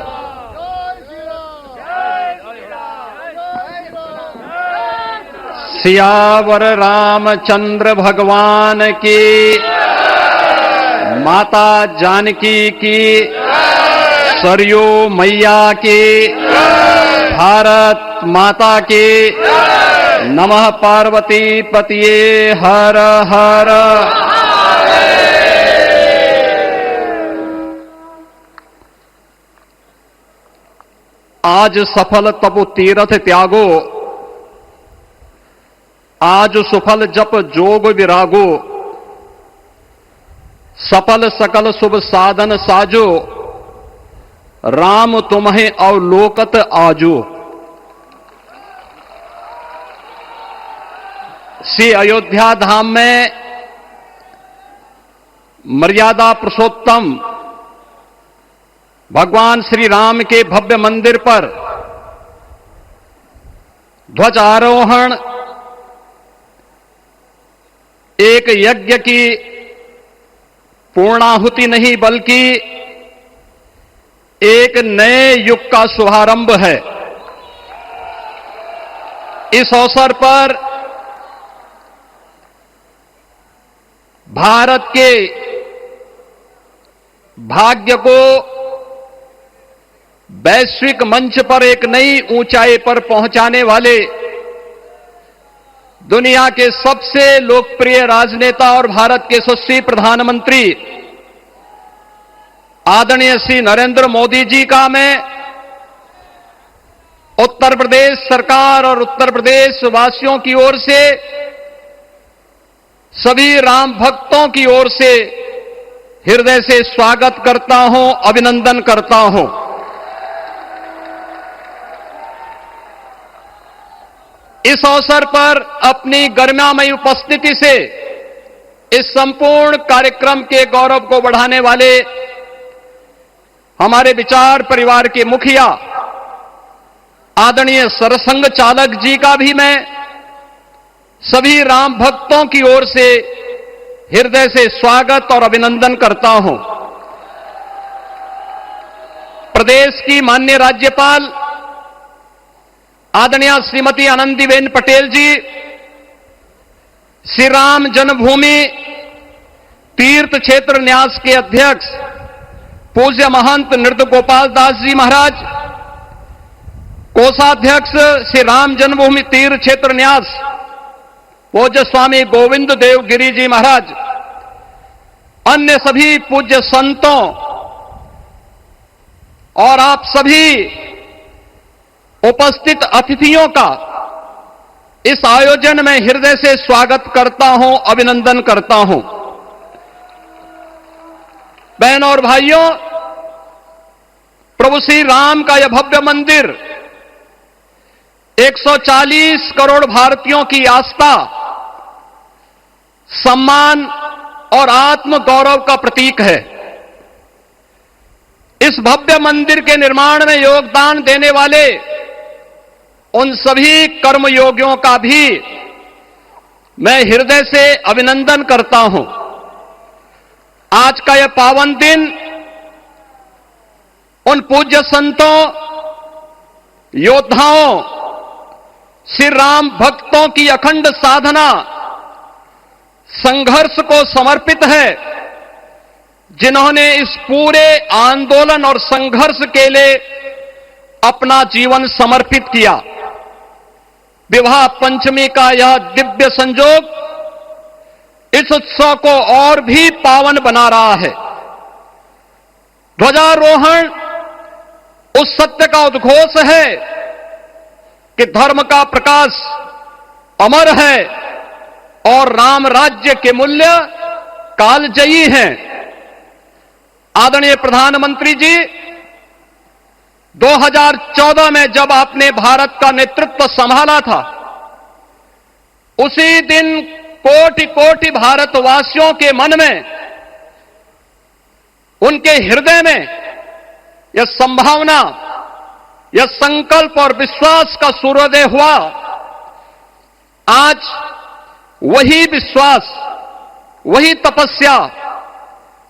सियावर रामचंद्र भगवान की, माता जानकी की, सरयू मैया की, भारत माता की, नमः पार्वती पतिये हर हर। आज सफल तपु तीरथ त्यागो, आज सुफल जप जोग विरागो, सफल सकल शुभ साधन साजो, राम तुम्हें अवलोकत आजो। श्री अयोध्या धाम में मर्यादा पुरुषोत्तम भगवान श्री राम के भव्य मंदिर पर ध्वजारोहण एक यज्ञ की पूर्णाहुति नहीं बल्कि एक नए युग का शुभारंभ है। इस अवसर पर भारत के भाग्य को वैश्विक मंच पर एक नई ऊंचाई पर पहुंचाने वाले दुनिया के सबसे लोकप्रिय राजनेता और भारत के यशस्वी प्रधानमंत्री आदरणीय श्री नरेंद्र मोदी जी का मैं उत्तर प्रदेश सरकार और उत्तर प्रदेश वासियों की ओर से, सभी राम भक्तों की ओर से हृदय से स्वागत करता हूं, अभिनंदन करता हूं। इस अवसर पर अपनी गरिमामयी उपस्थिति से इस संपूर्ण कार्यक्रम के गौरव को बढ़ाने वाले हमारे विचार परिवार के मुखिया आदरणीय सरसंघ चालक जी का भी मैं सभी राम भक्तों की ओर से हृदय से स्वागत और अभिनंदन करता हूं। प्रदेश की माननीय राज्यपाल आदरणीय श्रीमती आनंदीबेन पटेल जी, श्री राम जन्मभूमि तीर्थ क्षेत्र न्यास के अध्यक्ष पूज्य महंत नृत्य गोपाल दास जी महाराज, कोषाध्यक्ष श्री राम जन्मभूमि तीर्थ क्षेत्र न्यास पूज्य स्वामी गोविंद देव गिरी जी महाराज, अन्य सभी पूज्य संतों और आप सभी उपस्थित अतिथियों का इस आयोजन में हृदय से स्वागत करता हूं, अभिनंदन करता हूं। बहन और भाइयों, प्रभु श्री राम का यह भव्य मंदिर 140 करोड़ भारतीयों की आस्था, सम्मान और आत्म गौरव का प्रतीक है। इस भव्य मंदिर के निर्माण में योगदान देने वाले उन सभी कर्मयोगियों का भी मैं हृदय से अभिनंदन करता हूं। आज का यह पावन दिन उन पूज्य संतों, योद्धाओं, श्री राम भक्तों की अखंड साधना, संघर्ष को समर्पित है, जिन्होंने इस पूरे आंदोलन और संघर्ष के लिए अपना जीवन समर्पित किया। विवाह पंचमी का यह दिव्य संयोग इस उत्सव को और भी पावन बना रहा है। ध्वजारोहण उस सत्य का उद्घोष है कि धर्म का प्रकाश अमर है और राम राज्य के मूल्य कालजयी हैं। आदरणीय प्रधानमंत्री जी, 2014 में जब आपने भारत का नेतृत्व संभाला था, उसी दिन कोटि कोटि भारतवासियों के मन में, उनके हृदय में यह संभावना, यह संकल्प और विश्वास का सूर्योदय हुआ। आज वही विश्वास, वही तपस्या,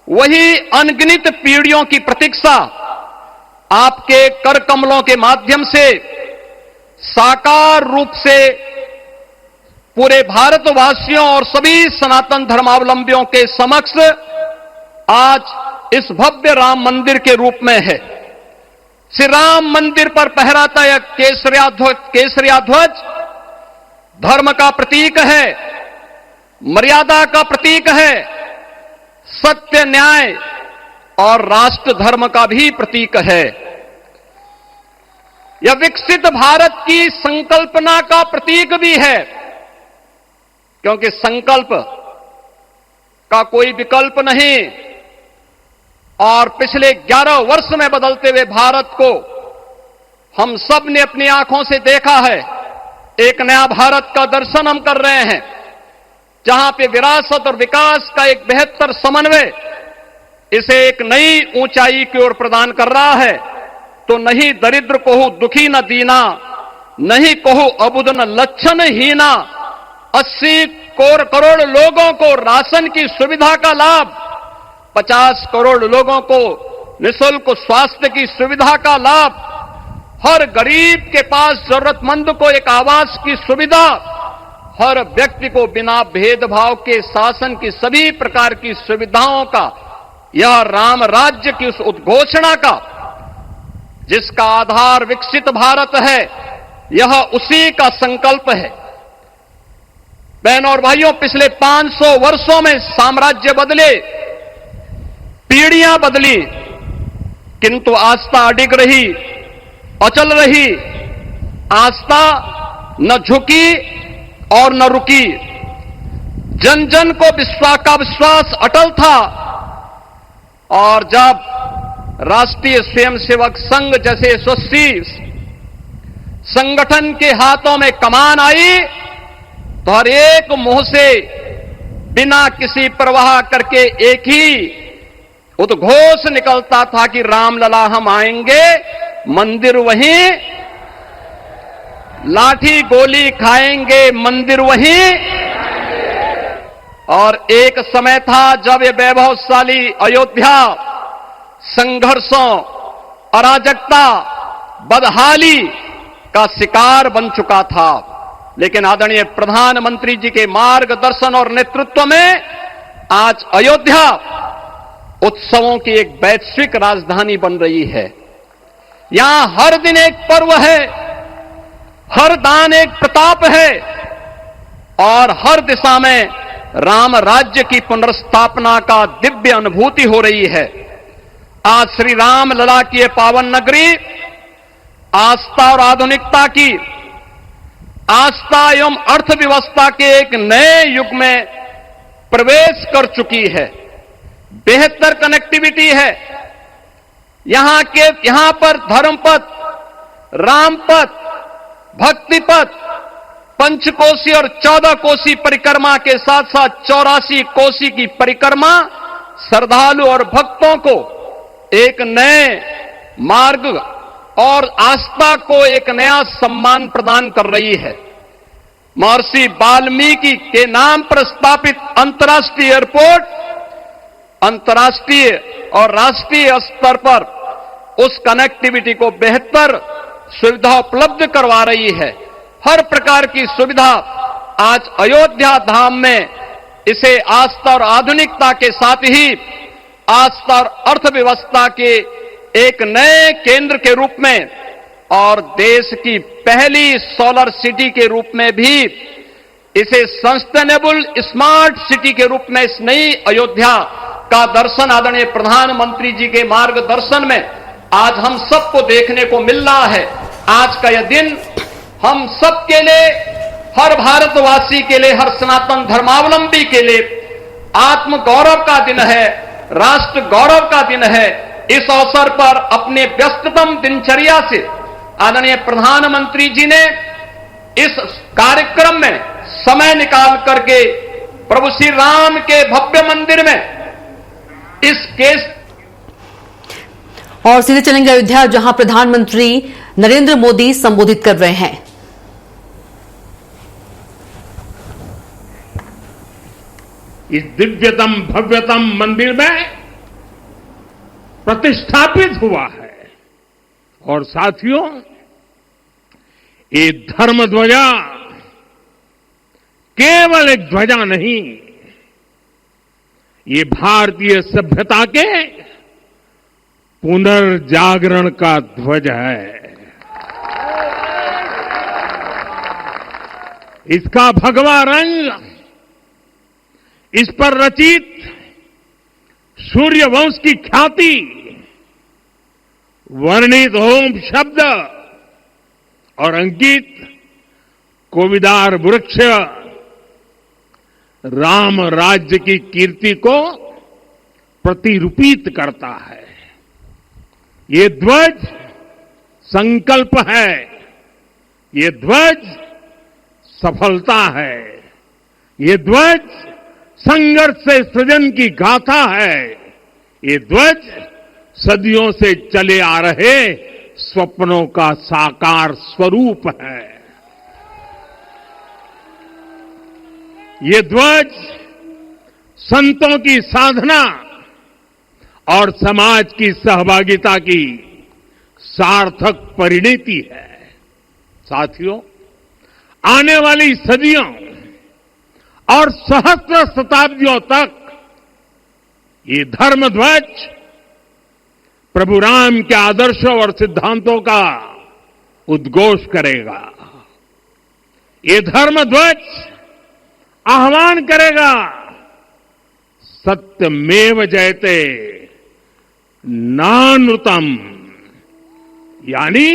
वही अनगिनत पीढ़ियों की प्रतीक्षा आपके कर कमलों के माध्यम से साकार रूप से पूरे भारतवासियों और सभी सनातन धर्मावलंबियों के समक्ष आज इस भव्य राम मंदिर के रूप में है। श्री राम मंदिर पर फहराता यह केसरिया ध्वज धर्म का प्रतीक है, मर्यादा का प्रतीक है, सत्य, न्याय और राष्ट्र धर्म का भी प्रतीक है। यह विकसित भारत की संकल्पना का प्रतीक भी है, क्योंकि संकल्प का कोई विकल्प नहीं। और पिछले 11 वर्ष में बदलते हुए भारत को हम सब ने अपनी आंखों से देखा है। एक नया भारत का दर्शन हम कर रहे हैं, जहां पे विरासत और विकास का एक बेहतर समन्वय इसे एक नई ऊंचाई की ओर प्रदान कर रहा है। तो नहीं दरिद्र कोहु दुखी न दीना, नहीं कोहु अबुद न लक्षण हीना। 80 करोड़ लोगों को राशन की सुविधा का लाभ, 50 करोड़ लोगों को निःशुल्क स्वास्थ्य की सुविधा का लाभ, हर गरीब के पास जरूरतमंद को एक आवास की सुविधा, हर व्यक्ति को बिना भेदभाव के शासन की सभी प्रकार की सुविधाओं का, यह राम राज्य की उस उद्घोषणा का जिसका आधार विकसित भारत है, यह उसी का संकल्प है। बहनों और भाइयों, पिछले 500 वर्षों में साम्राज्य बदले, पीढ़ियां बदली, किंतु आस्था अडिग रही, अचल रही। आस्था न झुकी और न रुकी। जन जन को विश्वास अटल था। और जब राष्ट्रीय स्वयंसेवक संघ जैसे यशस्वी संगठन के हाथों में कमान आई, तो हर एक मुंह से बिना किसी परवाह करके एक ही उद्घोष निकलता था कि रामलला हम आएंगे, मंदिर वहीं लाठी गोली खाएंगे मंदिर वहीं। और एक समय था जब ये वैभवशाली अयोध्या संघर्षों, अराजकता, बदहाली का शिकार बन चुका था, लेकिन आदरणीय प्रधानमंत्री जी के मार्गदर्शन और नेतृत्व में आज अयोध्या उत्सवों की एक वैश्विक राजधानी बन रही है। यहां हर दिन एक पर्व है, हर दान एक प्रताप है और हर दिशा में राम राज्य की पुनर्स्थापना का दिव्य अनुभूति हो रही है। आज श्री राम लला की ये पावन नगरी आस्था और आधुनिकता की, आस्था एवं अर्थव्यवस्था के एक नए युग में प्रवेश कर चुकी है। बेहतर कनेक्टिविटी है। यहां पर धर्मपथ, रामपथ, भक्तिपथ, पंचकोसी और 14 कोसी परिक्रमा के साथ साथ 84 कोसी की परिक्रमा श्रद्धालु और भक्तों को एक नए मार्ग और आस्था को एक नया सम्मान प्रदान कर रही है। महर्षि वाल्मीकि के नाम पर स्थापित अंतर्राष्ट्रीय एयरपोर्ट अंतर्राष्ट्रीय और राष्ट्रीय स्तर पर उस कनेक्टिविटी को बेहतर सुविधा उपलब्ध करवा रही है। हर प्रकार की सुविधा आज अयोध्या धाम में इसे आस्था और आधुनिकता के साथ ही आस्था और अर्थव्यवस्था के एक नए केंद्र के रूप में और देश की पहली सोलर सिटी के रूप में भी, इसे सस्टेनेबल स्मार्ट सिटी के रूप में इस नई अयोध्या का दर्शन आदरणीय प्रधानमंत्री जी के मार्गदर्शन में आज हम सबको देखने को मिल रहा है। आज का यह दिन हम सबके लिए, हर भारतवासी के लिए, हर सनातन धर्मावलंबी के लिए आत्म गौरव का दिन है, राष्ट्र गौरव का दिन है। इस अवसर पर अपने व्यस्ततम दिनचर्या से आदरणीय प्रधानमंत्री जी ने इस कार्यक्रम में समय निकाल करके प्रभु श्री राम के भव्य मंदिर में इस केस और सीधे चलेंगे अयोध्या, जहां प्रधानमंत्री नरेंद्र मोदी संबोधित कर रहे हैं। इस दिव्यतम भव्यतम मंदिर में प्रतिष्ठापित हुआ है। और साथियों, ये धर्म ध्वजा केवल एक ध्वजा नहीं, ये भारतीय सभ्यता के पुनर्जागरण का ध्वज है। इसका भगवा रंग, इस पर रचित सूर्य वंश की ख्याति, वर्णित ओम शब्द और अंकित कोविदार वृक्ष राम राज्य की कीर्ति को प्रतिरूपित करता है। ये ध्वज संकल्प है, ये ध्वज सफलता है, ये ध्वज संघर्ष से सृजन की गाथा है, ये ध्वज सदियों से चले आ रहे स्वप्नों का साकार स्वरूप है। ये ध्वज संतों की साधना और समाज की सहभागिता की सार्थक परिणति है। साथियों, आने वाली सदियों और सहस्त्र शताब्दियों तक ये धर्म ध्वज प्रभु राम के आदर्शों और सिद्धांतों का उद्घोष करेगा। ये धर्म ध्वज आह्वान करेगा, सत्यमेव जयते नानृतम, यानी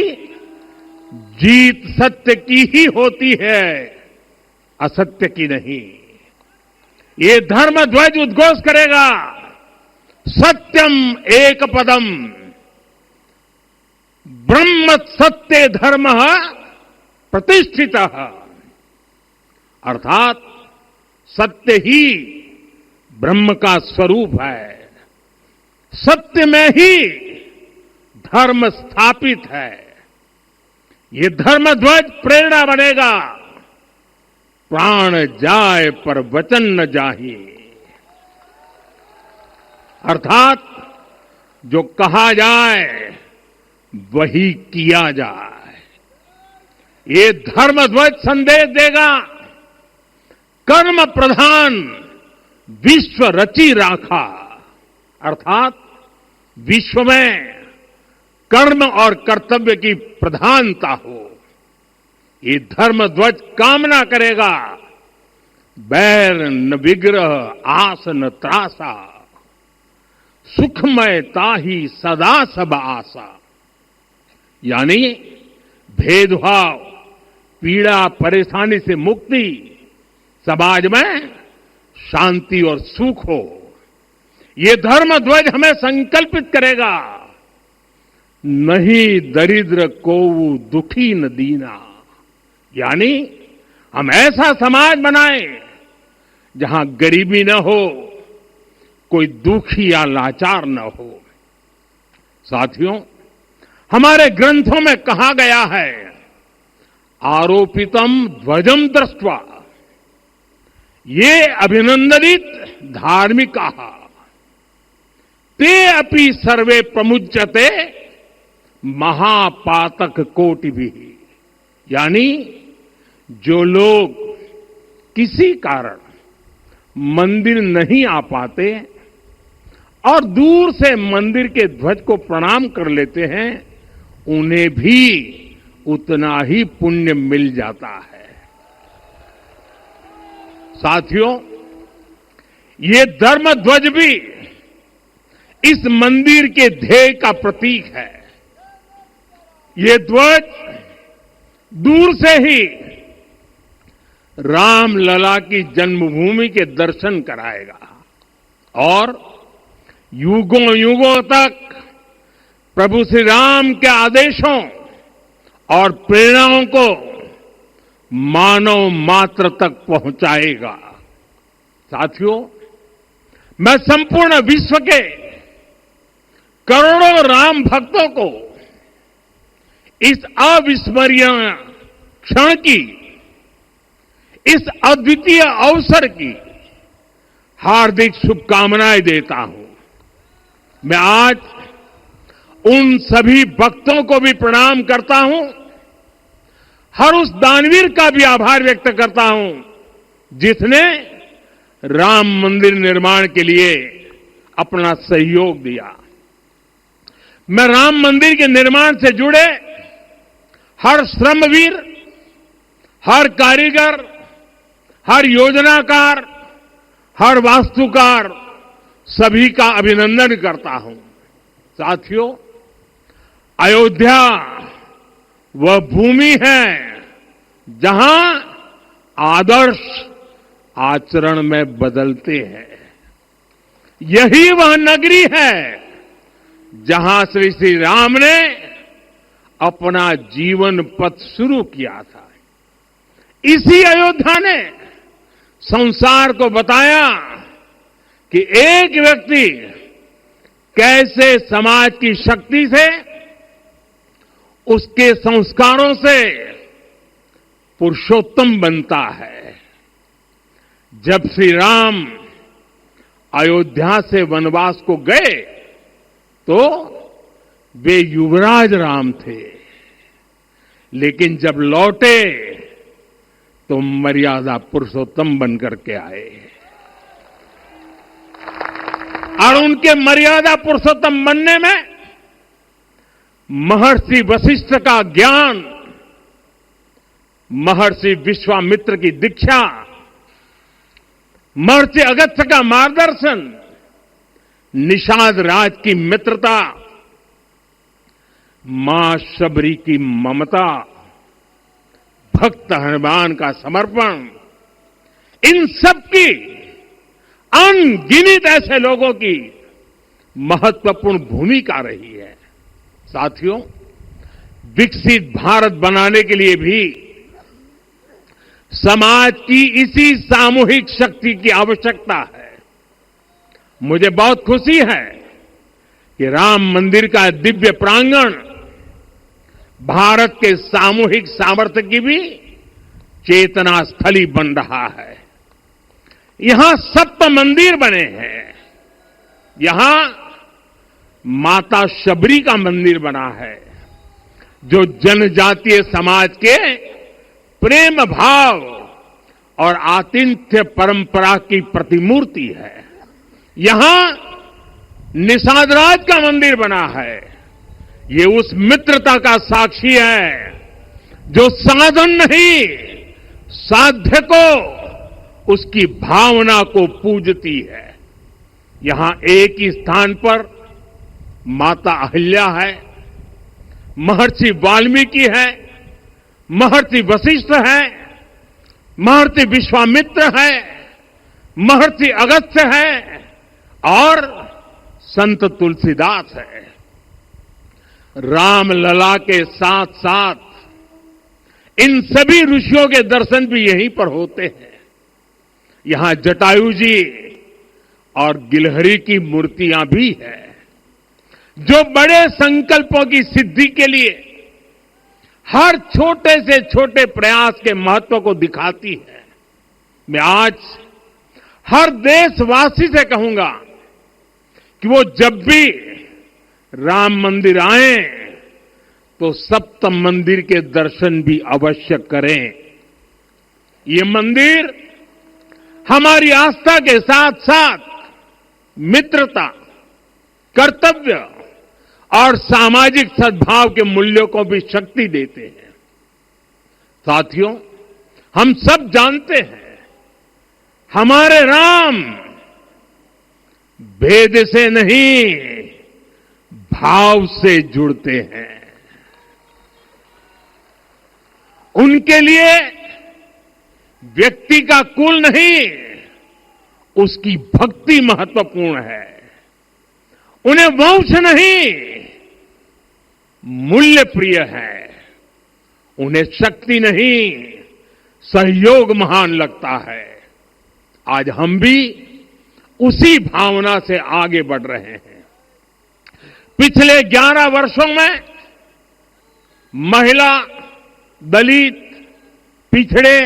जीत सत्य की ही होती है, असत्य की नहीं। ये धर्म ध्वज उद्घोष करेगा, सत्यम एक पदम ब्रह्म सत्य धर्म प्रतिष्ठित, अर्थात सत्य ही ब्रह्म का स्वरूप है, सत्य में ही धर्म स्थापित है। ये धर्म ध्वज प्रेरणा बनेगा। प्राण जाए पर वचन न जाही, अर्थात जो कहा जाए वही किया जाए। ये धर्म ध्वज संदेश देगा, कर्म प्रधान विश्व रची राखा, अर्थात विश्व में कर्म और कर्तव्य की प्रधानता हो। ये धर्म ध्वज कामना करेगा, बैर न विग्रह आस न त्रासा, सुखमय ताही सदा सब आशा। यानी भेदभाव, पीड़ा, परेशानी से मुक्ति, समाज में शांति और सुख हो। ये धर्म ध्वज हमें संकल्पित करेगा, नहीं दरिद्र को दुखी न दीना। यानी हम ऐसा समाज बनाएं जहां गरीबी न हो, कोई दुखी या लाचार न हो। साथियों, हमारे ग्रंथों में कहा गया है, आरोपितम ध्वजम दृष्ट्वा ये अभिनंदनित धार्मिका ते अपि सर्वे प्रमुच्यते महापातक कोटि भी। यानी जो लोग किसी कारण मंदिर नहीं आ पाते और दूर से मंदिर के ध्वज को प्रणाम कर लेते हैं, उन्हें भी उतना ही पुण्य मिल जाता है। साथियों, ये धर्म ध्वज भी इस मंदिर के ध्येय का प्रतीक है। ये ध्वज दूर से ही राम लला की जन्मभूमि के दर्शन कराएगा और युगों युगों तक प्रभु श्री राम के आदेशों और प्रेरणाओं को मानव मात्र तक पहुंचाएगा। साथियों, मैं संपूर्ण विश्व के करोड़ों राम भक्तों को इस अविस्मरणीय क्षण की, इस अद्वितीय अवसर की हार्दिक शुभकामनाएं देता हूं। मैं आज उन सभी भक्तों को भी प्रणाम करता हूं, हर उस दानवीर का भी आभार व्यक्त करता हूं जिसने राम मंदिर निर्माण के लिए अपना सहयोग दिया। मैं राम मंदिर के निर्माण से जुड़े हर श्रमवीर, हर कारीगर, हर योजनाकार, हर वास्तुकार, सभी का अभिनंदन करता हूं। साथियों, अयोध्या वह भूमि है जहां आदर्श आचरण में बदलते हैं। यही वह नगरी है जहां श्री श्री राम ने अपना जीवन पथ शुरू किया था। इसी अयोध्या ने संसार को बताया कि एक व्यक्ति कैसे समाज की शक्ति से, उसके संस्कारों से पुरुषोत्तम बनता है। जब श्री राम अयोध्या से वनवास को गए तो वे युवराज राम थे, लेकिन जब लौटे तो मर्यादा पुरुषोत्तम बनकर के आए और उनके मर्यादा पुरुषोत्तम बनने में महर्षि वशिष्ठ का ज्ञान, महर्षि विश्वामित्र की दीक्षा, महर्षि अगस्त्य का मार्गदर्शन, निषाद राज की मित्रता, मां शबरी की ममता, भक्त हनुमान का समर्पण, इन सब की अनगिनत ऐसे लोगों की महत्वपूर्ण भूमिका रही है। साथियों, विकसित भारत बनाने के लिए भी समाज की इसी सामूहिक शक्ति की आवश्यकता है। मुझे बहुत खुशी है कि राम मंदिर का दिव्य प्रांगण भारत के सामूहिक सामर्थ्य की भी चेतना स्थली बन रहा है। यहां सप्त मंदिर बने हैं। यहां माता शबरी का मंदिर बना है, जो जनजातीय समाज के प्रेम भाव और आतिथ्य परंपरा की प्रतिमूर्ति है। यहां निषाद राज का मंदिर बना है। ये उस मित्रता का साक्षी है जो साधन नहीं, साध्य को, उसकी भावना को पूजती है। यहां एक ही स्थान पर माता अहिल्या है, महर्षि वाल्मीकि है, महर्षि वशिष्ठ है, महर्षि विश्वामित्र है, महर्षि अगस्त्य है और संत तुलसीदास है। रामलला के साथ साथ इन सभी ऋषियों के दर्शन भी यहीं पर होते हैं। यहां जटायु जी और गिलहरी की मूर्तियां भी हैं, जो बड़े संकल्पों की सिद्धि के लिए हर छोटे से छोटे प्रयास के महत्व को दिखाती है। मैं आज हर देशवासी से कहूंगा कि वो जब भी राम मंदिर आए तो सप्त मंदिर के दर्शन भी अवश्य करें। ये मंदिर हमारी आस्था के साथ साथ मित्रता, कर्तव्य और सामाजिक सद्भाव के मूल्यों को भी शक्ति देते हैं। साथियों, हम सब जानते हैं हमारे राम भेद से नहीं, भाव से जुड़ते हैं। उनके लिए व्यक्ति का कुल नहीं, उसकी भक्ति महत्वपूर्ण है। उन्हें वंश नहीं, मूल्य प्रिय है। उन्हें शक्ति नहीं, सहयोग महान लगता है। आज हम भी उसी भावना से आगे बढ़ रहे हैं। पिछले 11 वर्षों में महिला, दलित, पिछड़े,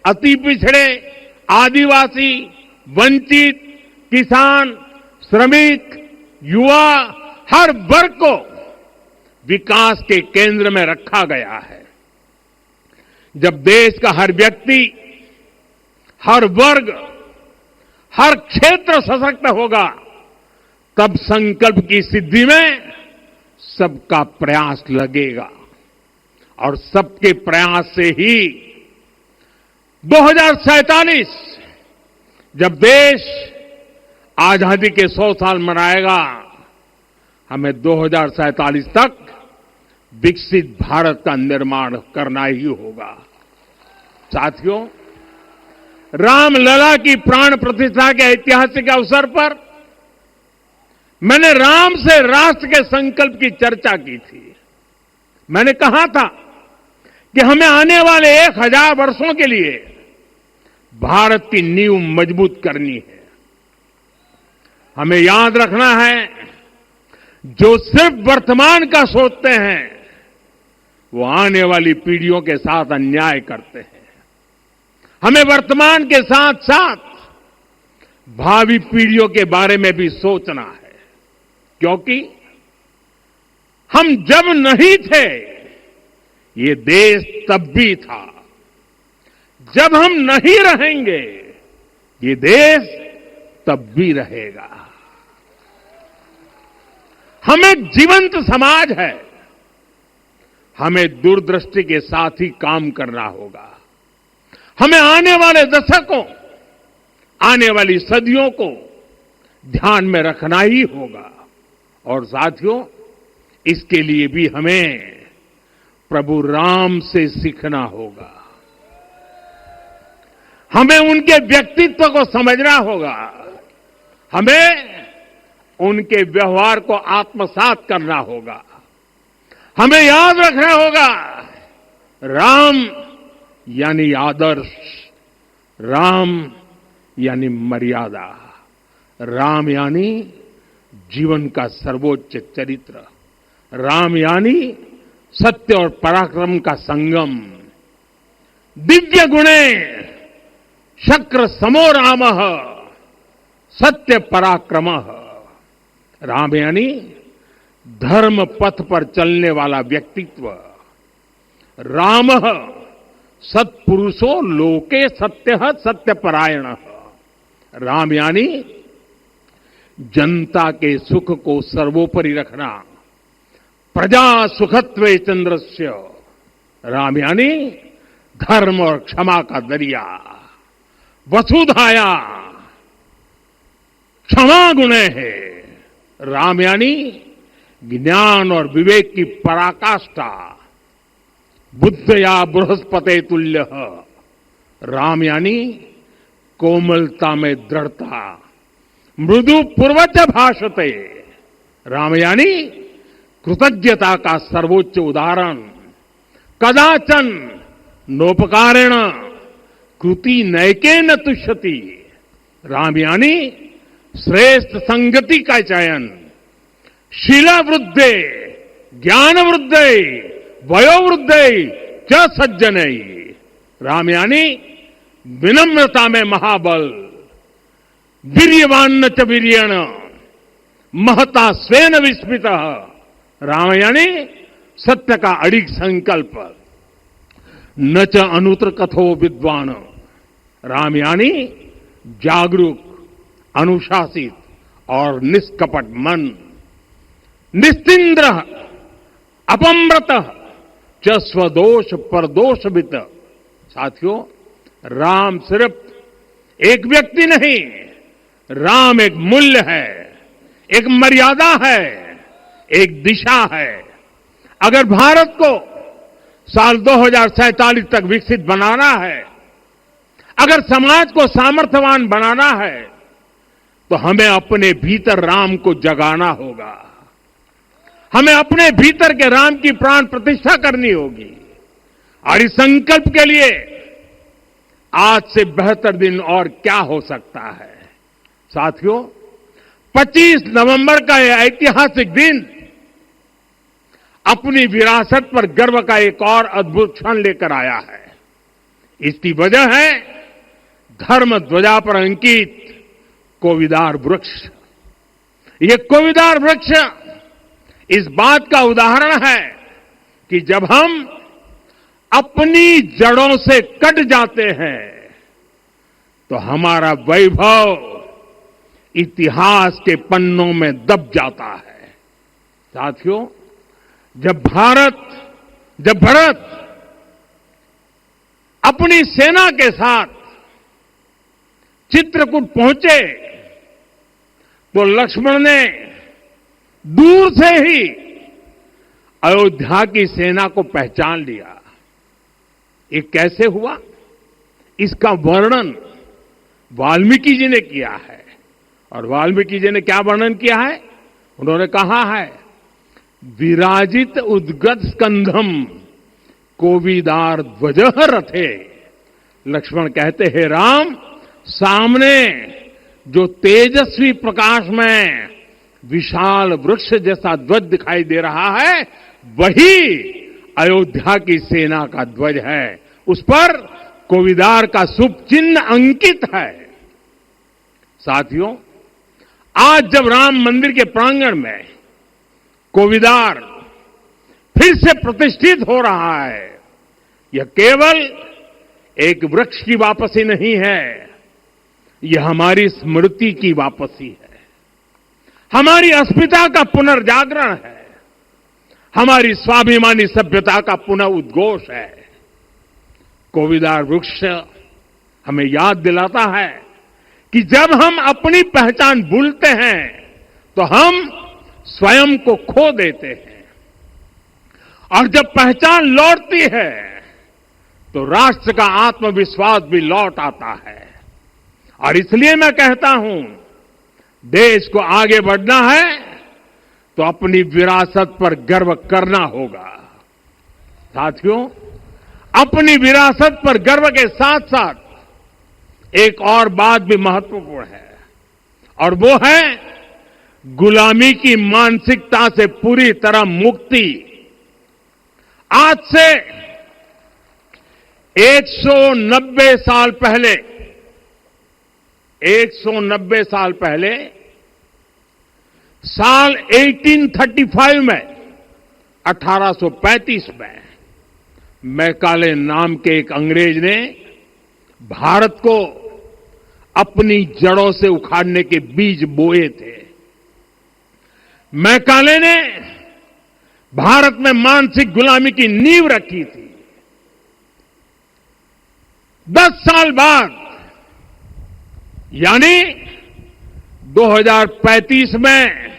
अति पिछड़े, आदिवासी, वंचित, किसान, श्रमिक, युवा, हर वर्ग को विकास के केंद्र में रखा गया है। जब देश का हर व्यक्ति, हर वर्ग, हर क्षेत्र सशक्त होगा, तब संकल्प की सिद्धि में सबका प्रयास लगेगा और सबके प्रयास से ही 2047 जब देश आजादी के 100 साल मनाएगा, हमें 2047 तक विकसित भारत का निर्माण करना ही होगा। साथियों, रामलला की प्राण प्रतिष्ठा के ऐतिहासिक अवसर पर मैंने राम से राष्ट्र के संकल्प की चर्चा की थी। मैंने कहा था कि हमें आने वाले 1000 वर्षों के लिए भारत की नींव मजबूत करनी है। हमें याद रखना है, जो सिर्फ वर्तमान का सोचते हैं वो आने वाली पीढ़ियों के साथ अन्याय करते हैं। हमें वर्तमान के साथ साथ भावी पीढ़ियों के बारे में भी सोचना है, क्योंकि हम जब नहीं थे ये देश तब भी था, जब हम नहीं रहेंगे ये देश तब भी रहेगा। हम एक जीवंत समाज है, हमें दूरदृष्टि के साथ ही काम करना होगा। हमें आने वाले दशकों, आने वाली सदियों को ध्यान में रखना ही होगा। और साथियों, इसके लिए भी हमें प्रभु राम से सीखना होगा। हमें उनके व्यक्तित्व को समझना होगा। हमें उनके व्यवहार को आत्मसात करना होगा। हमें याद रखना होगा, राम यानी आदर्श, राम यानी मर्यादा, राम यानी जीवन का सर्वोच्च चरित्र, राम यानी सत्य और पराक्रम का संगम, दिव्य गुणे शक्र समो राम, सत्य पराक्रम। राम यानी धर्म पथ पर चलने वाला व्यक्तित्व। राम सत्पुरुषो लोके सत्य सत्यपरायण। राम यानी जनता के सुख को सर्वोपरि रखना, प्रजा सुखत्वे चंद्रस्य। राम यानी धर्म और क्षमा का दरिया। वसुधाया क्षमा गुणे है। राम यानी ज्ञान और विवेक की पराकाष्ठा। बुद्ध या बृहस्पति तुल्य। राम यानी कोमलता में दृढ़ता। मृदु पूर्वज भाषते। राम यानी कृतज्ञता का सर्वोच्च उदाहरण। कदाचन नोपकारेण कृति नैकेन तुष्यति। राम यानी श्रेष्ठ संगति का चयन। शीला वृद्धे, ज्ञान वृद्धे, वयो वृद्धे च सज्जनै। राम यानी विनम्रता में महाबल। वीर्यवान च वीर्येण महता स्वेन विस्मितः। राम यानी सत्य का अडिग संकल्प। न च अनुत्र कथो विद्वान। राम यानी जागरूक, अनुशासित और निष्कपट मन। निस्तिंद्र अपम्रत च स्वदोष परदोषवित। साथियों, राम सिर्फ एक व्यक्ति नहीं, राम एक मूल्य है, एक मर्यादा है, एक दिशा है। अगर भारत को साल 2047 तक विकसित बनाना है, अगर समाज को सामर्थ्यवान बनाना है, तो हमें अपने भीतर राम को जगाना होगा। हमें अपने भीतर के राम की प्राण प्रतिष्ठा करनी होगी। और इस संकल्प के लिए आज से बेहतर दिन और क्या हो सकता है। साथियों, 25 नवंबर का यह ऐतिहासिक दिन अपनी विरासत पर गर्व का एक और अद्भुत क्षण लेकर आया है। इसकी वजह है धर्म ध्वजा पर अंकित कोविदार वृक्ष। ये कोविदार वृक्ष इस बात का उदाहरण है कि जब हम अपनी जड़ों से कट जाते हैं तो हमारा वैभव इतिहास के पन्नों में दब जाता है। साथियों, जब भरत अपनी सेना के साथ चित्रकूट पहुंचे तो लक्ष्मण ने दूर से ही अयोध्या की सेना को पहचान लिया। ये कैसे हुआ, इसका वर्णन वाल्मीकि जी ने किया है। और वाल्मीकि जी ने क्या वर्णन किया है? उन्होंने कहा है, विराजित उद्गत स्कंधम कोविदार ध्वज रथे। लक्ष्मण कहते हैं, राम, सामने जो तेजस्वी प्रकाश में विशाल वृक्ष जैसा ध्वज दिखाई दे रहा है, वही अयोध्या की सेना का ध्वज है। उस पर कोविदार का शुभ चिन्ह अंकित है। साथियों, आज जब राम मंदिर के प्रांगण में कोविदार फिर से प्रतिष्ठित हो रहा है, यह केवल एक वृक्ष की वापसी नहीं है, यह हमारी स्मृति की वापसी है, हमारी अस्मिता का पुनर्जागरण है, हमारी स्वाभिमानी सभ्यता का पुनः उद्घोष है। कोविदार वृक्ष हमें याद दिलाता है कि जब हम अपनी पहचान भूलते हैं तो हम स्वयं को खो देते हैं, और जब पहचान लौटती है तो राष्ट्र का आत्मविश्वास भी लौट आता है। और इसलिए मैं कहता हूं, देश को आगे बढ़ना है तो अपनी विरासत पर गर्व करना होगा। साथियों, अपनी विरासत पर गर्व के साथ साथ एक और बात भी महत्वपूर्ण है, और वो है गुलामी की मानसिकता से पूरी तरह मुक्ति। आज से 190 साल पहले 190 साल पहले साल 1835 में 1835 में मैकाले नाम के एक अंग्रेज ने भारत को अपनी जड़ों से उखाड़ने के बीज बोए थे। मैकाले ने भारत में मानसिक गुलामी की नींव रखी थी। 10 साल बाद यानी 2035 में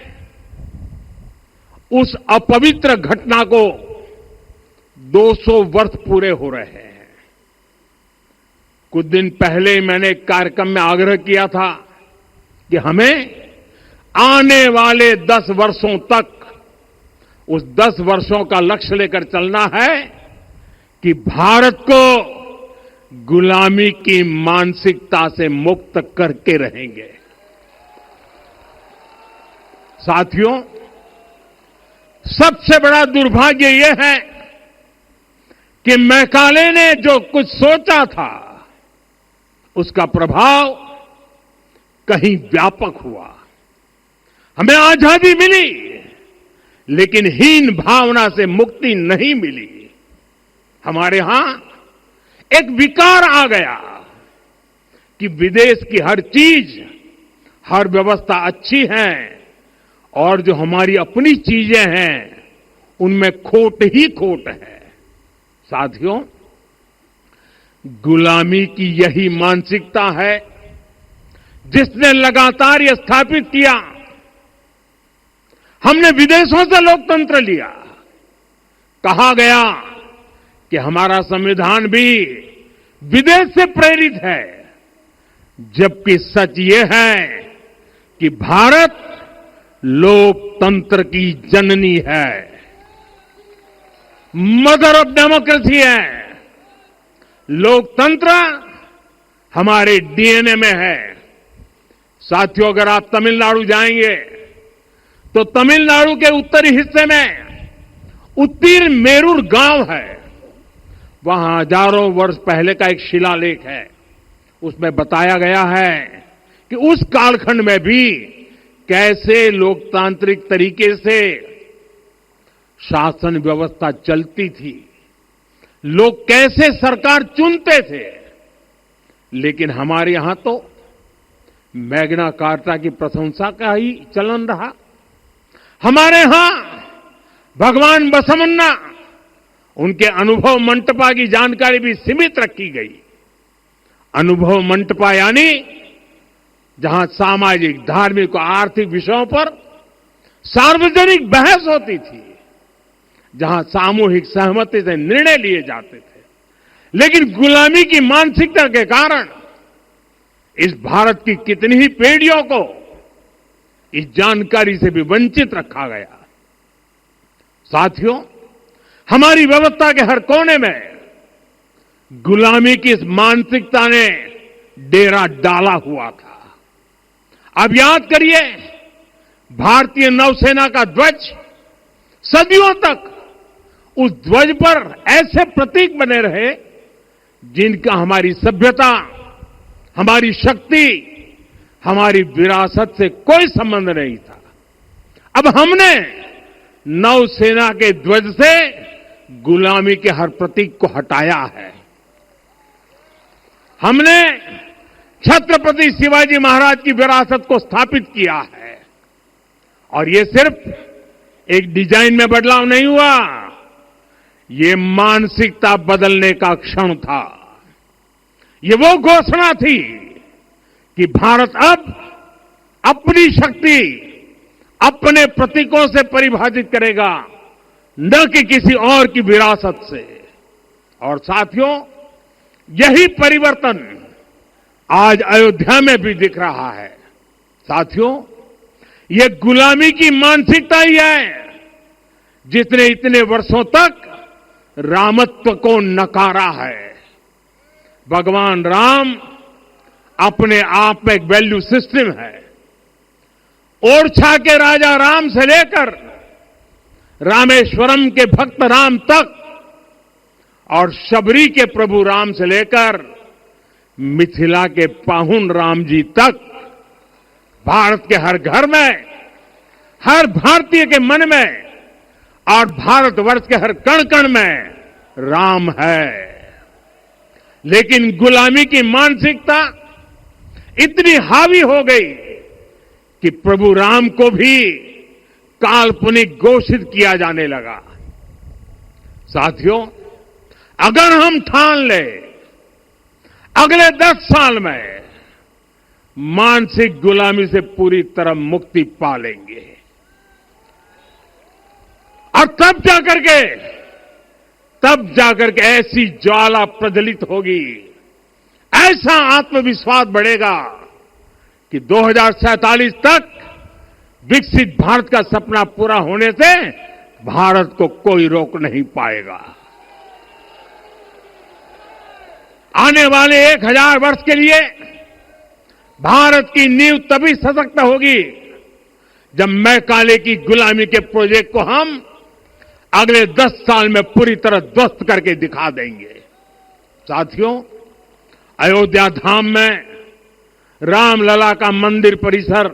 उस अपवित्र घटना को 200 वर्ष पूरे हो रहे हैं। कुछ दिन पहले मैंने एक कार्यक्रम में आग्रह किया था कि हमें आने वाले 10 वर्षों तक उस 10 वर्षों का लक्ष्य लेकर चलना है कि भारत को गुलामी की मानसिकता से मुक्त करके रहेंगे। साथियों, सबसे बड़ा दुर्भाग्य यह है कि मैकाले ने जो कुछ सोचा था उसका प्रभाव कहीं व्यापक हुआ। हमें आजादी मिली लेकिन हीन भावना से मुक्ति नहीं मिली। हमारे यहां एक विकार आ गया कि विदेश की हर चीज, हर व्यवस्था अच्छी है और जो हमारी अपनी चीजें हैं उनमें खोट ही खोट है। साथियों, गुलामी की यही मानसिकता है जिसने लगातार यह स्थापित किया। हमने विदेशों से लोकतंत्र लिया। कहा गया कि हमारा संविधान भी विदेश से प्रेरित है, जबकि सच ये है कि भारत लोकतंत्र की जननी है, मदर ऑफ डेमोक्रेसी है। लोकतंत्र हमारे डीएनए में है। साथियों, अगर आप तमिलनाडु जाएंगे तो तमिलनाडु के उत्तरी हिस्से में उत्तीरमेरूर गांव है। वहां हजारों वर्ष पहले का एक शिलालेख है। उसमें बताया गया है कि उस कालखंड में भी कैसे लोकतांत्रिक तरीके से शासन व्यवस्था चलती थी, लोग कैसे सरकार चुनते थे। लेकिन हमारे यहां तो मैग्ना कार्टा की प्रशंसा का ही चलन रहा। हमारे यहां भगवान बसवन्ना, उनके अनुभव मंटपा की जानकारी भी सीमित रखी गई। अनुभव मंटपा यानी जहां सामाजिक, धार्मिक और आर्थिक विषयों पर सार्वजनिक बहस होती थी, जहां सामूहिक सहमति से निर्णय लिए जाते थे। लेकिन गुलामी की मानसिकता के कारण इस भारत की कितनी ही पीढ़ियों को इस जानकारी से भी वंचित रखा गया। साथियों, हमारी व्यवस्था के हर कोने में गुलामी की इस मानसिकता ने डेरा डाला हुआ था। अब याद करिए, भारतीय नौसेना का ध्वज सदियों तक उस ध्वज पर ऐसे प्रतीक बने रहे जिनका हमारी सभ्यता, हमारी शक्ति, हमारी विरासत से कोई संबंध नहीं था। अब हमने नौसेना के ध्वज से गुलामी के हर प्रतीक को हटाया है। हमने छत्रपति शिवाजी महाराज की विरासत को स्थापित किया है। और ये सिर्फ एक डिजाइन में बदलाव नहीं हुआ, ये मानसिकता बदलने का क्षण था। ये वो घोषणा थी कि भारत अब अपनी शक्ति अपने प्रतीकों से परिभाषित करेगा, न कि किसी और की विरासत से। और साथियों, यही परिवर्तन आज अयोध्या में भी दिख रहा है। साथियों, ये गुलामी की मानसिकता ही है जिसने इतने वर्षों तक रामत्व को नकारा है। भगवान राम अपने आप में एक वैल्यू सिस्टम है। ओरछा के राजा राम से लेकर रामेश्वरम के भक्त राम तक और शबरी के प्रभु राम से लेकर मिथिला के पाहुन राम जी तक भारत के हर घर में, हर भारतीय के मन में और भारतवर्ष के हर कण कण में राम है। लेकिन गुलामी की मानसिकता इतनी हावी हो गई कि प्रभु राम को भी काल्पनिक घोषित किया जाने लगा। साथियों, अगर हम ठान ले अगले 10 साल में मानसिक गुलामी से पूरी तरह मुक्ति पा लेंगे और तब जाकर के ऐसी ज्वाला प्रज्वलित होगी, ऐसा आत्मविश्वास बढ़ेगा कि 2047 तक विकसित भारत का सपना पूरा होने से भारत को कोई रोक नहीं पाएगा। आने वाले 1000 वर्ष के लिए भारत की नींव तभी सशक्त होगी जब मैकाले की गुलामी के प्रोजेक्ट को हम अगले 10 साल में पूरी तरह ध्वस्त करके दिखा देंगे। साथियों, अयोध्या धाम में रामलला का मंदिर परिसर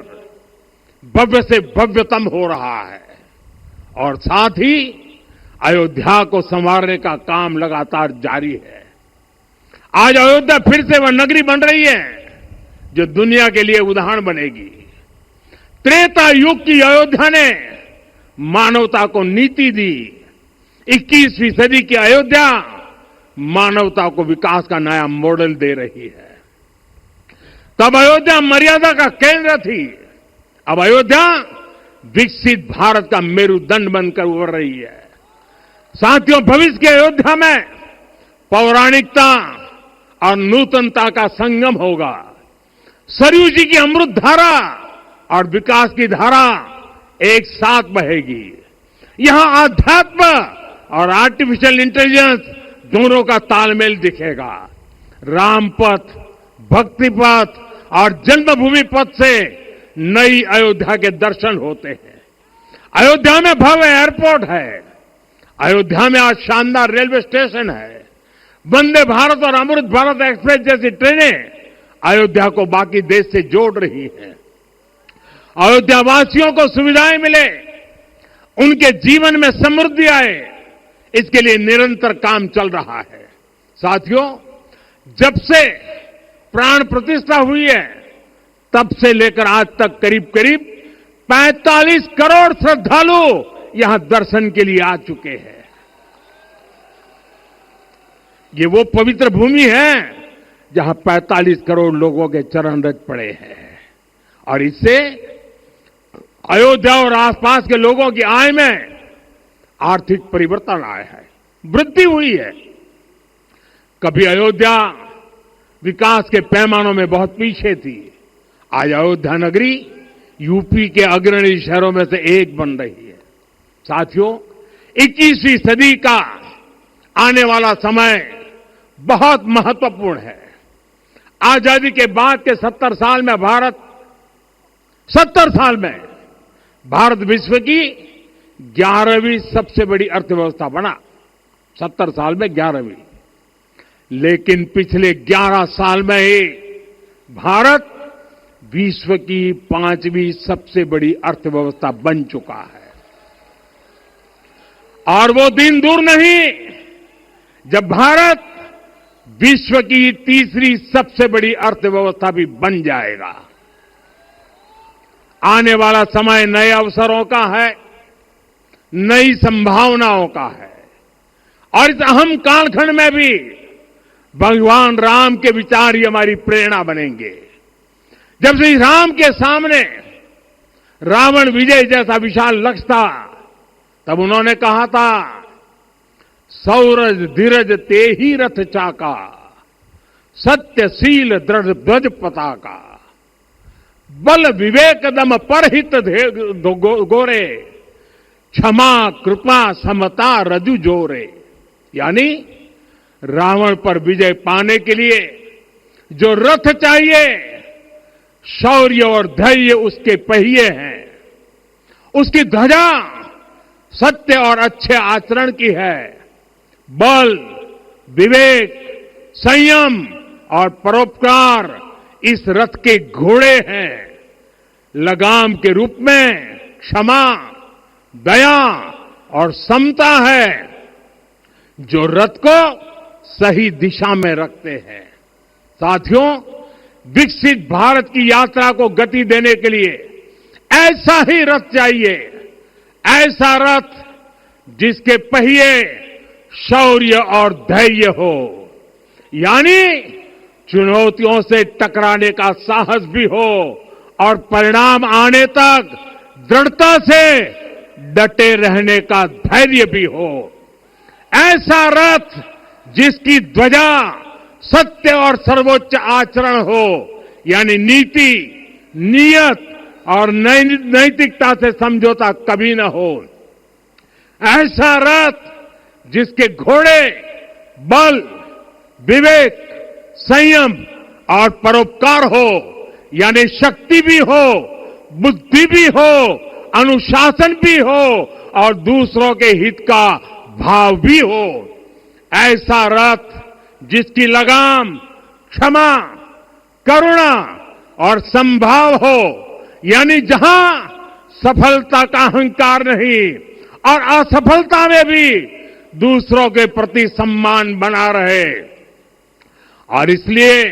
भव्य से भव्यतम हो रहा है और साथ ही अयोध्या को संवारने का काम लगातार जारी है। आज अयोध्या फिर से वह नगरी बन रही है जो दुनिया के लिए उदाहरण बनेगी। त्रेता युग की अयोध्या ने मानवता को नीति दी। 21वीं सदी की अयोध्या मानवता को विकास का नया मॉडल दे रही है। तब अयोध्या मर्यादा का केंद्र थी, अब अयोध्या विकसित भारत का मेरुदंड बनकर उभर रही है। साथियों, भविष्य की अयोध्या में पौराणिकता और नूतनता का संगम होगा। सरयू जी की अमृत धारा और विकास की धारा एक साथ बहेगी। यहां आध्यात्म और आर्टिफिशियल इंटेलिजेंस दोनों का तालमेल दिखेगा। राम पथ, भक्ति पथ और जन्मभूमि पथ से नई अयोध्या के दर्शन होते हैं। अयोध्या में भव्य एयरपोर्ट है। अयोध्या में आज शानदार रेलवे स्टेशन है। वंदे भारत और अमृत भारत एक्सप्रेस जैसी ट्रेनें अयोध्या को बाकी देश से जोड़ रही हैं। अयोध्या वासियों को सुविधाएं मिले, उनके जीवन में समृद्धि आए, इसके लिए निरंतर काम चल रहा है। साथियों, जब से प्राण प्रतिष्ठा हुई है तब से लेकर आज तक करीब 45 करोड़ श्रद्धालु यहां दर्शन के लिए आ चुके हैं। ये वो पवित्र भूमि है जहां 45 करोड़ लोगों के चरण रज पड़े हैं और इससे अयोध्या और आसपास के लोगों की आय में आर्थिक परिवर्तन आया है, वृद्धि हुई है। कभी अयोध्या विकास के पैमानों में बहुत पीछे थी, आज अयोध्या नगरी यूपी के अग्रणी शहरों में से एक बन रही है। साथियों, 21वीं सदी का आने वाला समय बहुत महत्वपूर्ण है। आजादी के बाद के 70 साल में भारत विश्व की 11वीं सबसे बड़ी अर्थव्यवस्था बना। 70 साल में 11वीं। लेकिन पिछले 11 साल में ही भारत विश्व की 5वीं सबसे बड़ी अर्थव्यवस्था बन चुका है। और वो दिन दूर नहीं जब भारत विश्व की 3री सबसे बड़ी अर्थव्यवस्था भी बन जाएगा। आने वाला समय नए अवसरों का है, नई संभावनाओं का है और इस अहम कालखंड में भी भगवान राम के विचार ही हमारी प्रेरणा बनेंगे। जब श्री राम के सामने रावण विजय जैसा विशाल लक्ष्य था, तब उन्होंने कहा था, सौरज धीरज ते ही रथ चाका, सत्यशील दृढ़ ध्वज पताका, बल विवेक दम परहित गोरे, क्षमा कृपा समता रजु जोरे। यानी रावण पर विजय पाने के लिए जो रथ चाहिए, शौर्य और धैर्य उसके पहिए हैं, उसकी ध्वजा सत्य और अच्छे आचरण की है, बल विवेक, संयम और परोपकार इस रथ के घोड़े हैं। लगाम के रूप में क्षमा, दया और समता है जो रथ को सही दिशा में रखते हैं। साथियों, विकसित भारत की यात्रा को गति देने के लिए ऐसा ही रथ चाहिए, ऐसा रथ जिसके पहिए शौर्य और धैर्य हो, यानी चुनौतियों से टकराने का साहस भी हो और परिणाम आने तक दृढ़ता से डटे रहने का धैर्य भी हो। ऐसा रथ जिसकी ध्वजा सत्य और सर्वोच्च आचरण हो, यानी नीति, नियत और नैतिकता से समझौता कभी न हो। ऐसा रथ जिसके घोड़े बल, विवेक, संयम और परोपकार हो, यानी शक्ति भी हो, बुद्धि भी हो, अनुशासन भी हो और दूसरों के हित का भाव भी हो। ऐसा रथ जिसकी लगाम क्षमा, करुणा और संभाव हो, यानी जहां सफलता का अहंकार नहीं और असफलता में भी दूसरों के प्रति सम्मान बना रहे। और इसलिए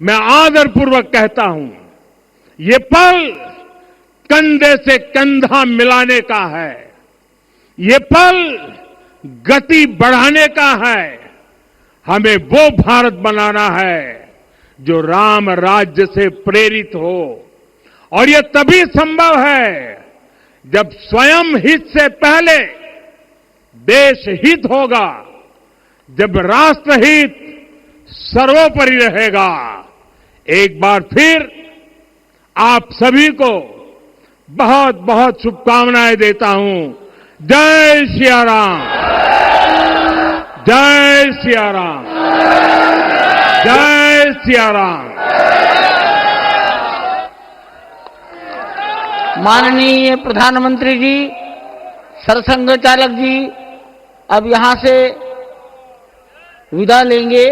मैं आदरपूर्वक कहता हूं, ये पल कंधे से कंधा मिलाने का है, ये पल गति बढ़ाने का है। हमें वो भारत बनाना है जो राम राज्य से प्रेरित हो, और ये तभी संभव है जब स्वयं हित से पहले देश हित होगा, जब राष्ट्र हित सर्वोपरि रहेगा। एक बार फिर आप सभी को बहुत बहुत शुभकामनाएं देता हूं। जय सिया राम, जय सिया राम, जय सिया राम। माननीय प्रधानमंत्री जी, सरसंघ चालक जी अब यहां से विदा लेंगे।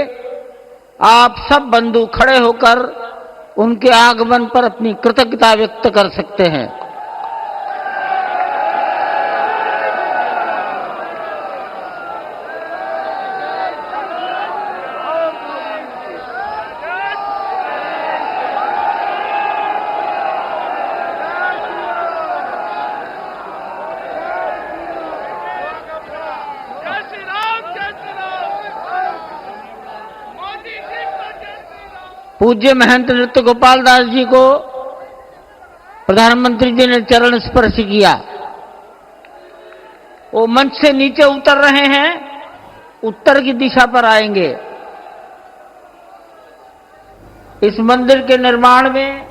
आप सब बंधु खड़े होकर उनके आगमन पर अपनी कृतज्ञता व्यक्त कर सकते हैं। पूज्य महंत नृत्य गोपाल दास जी को प्रधानमंत्री जी ने चरण स्पर्श किया। वो मंच से नीचे उतर रहे हैं, उत्तर की दिशा पर आएंगे। इस मंदिर के निर्माण में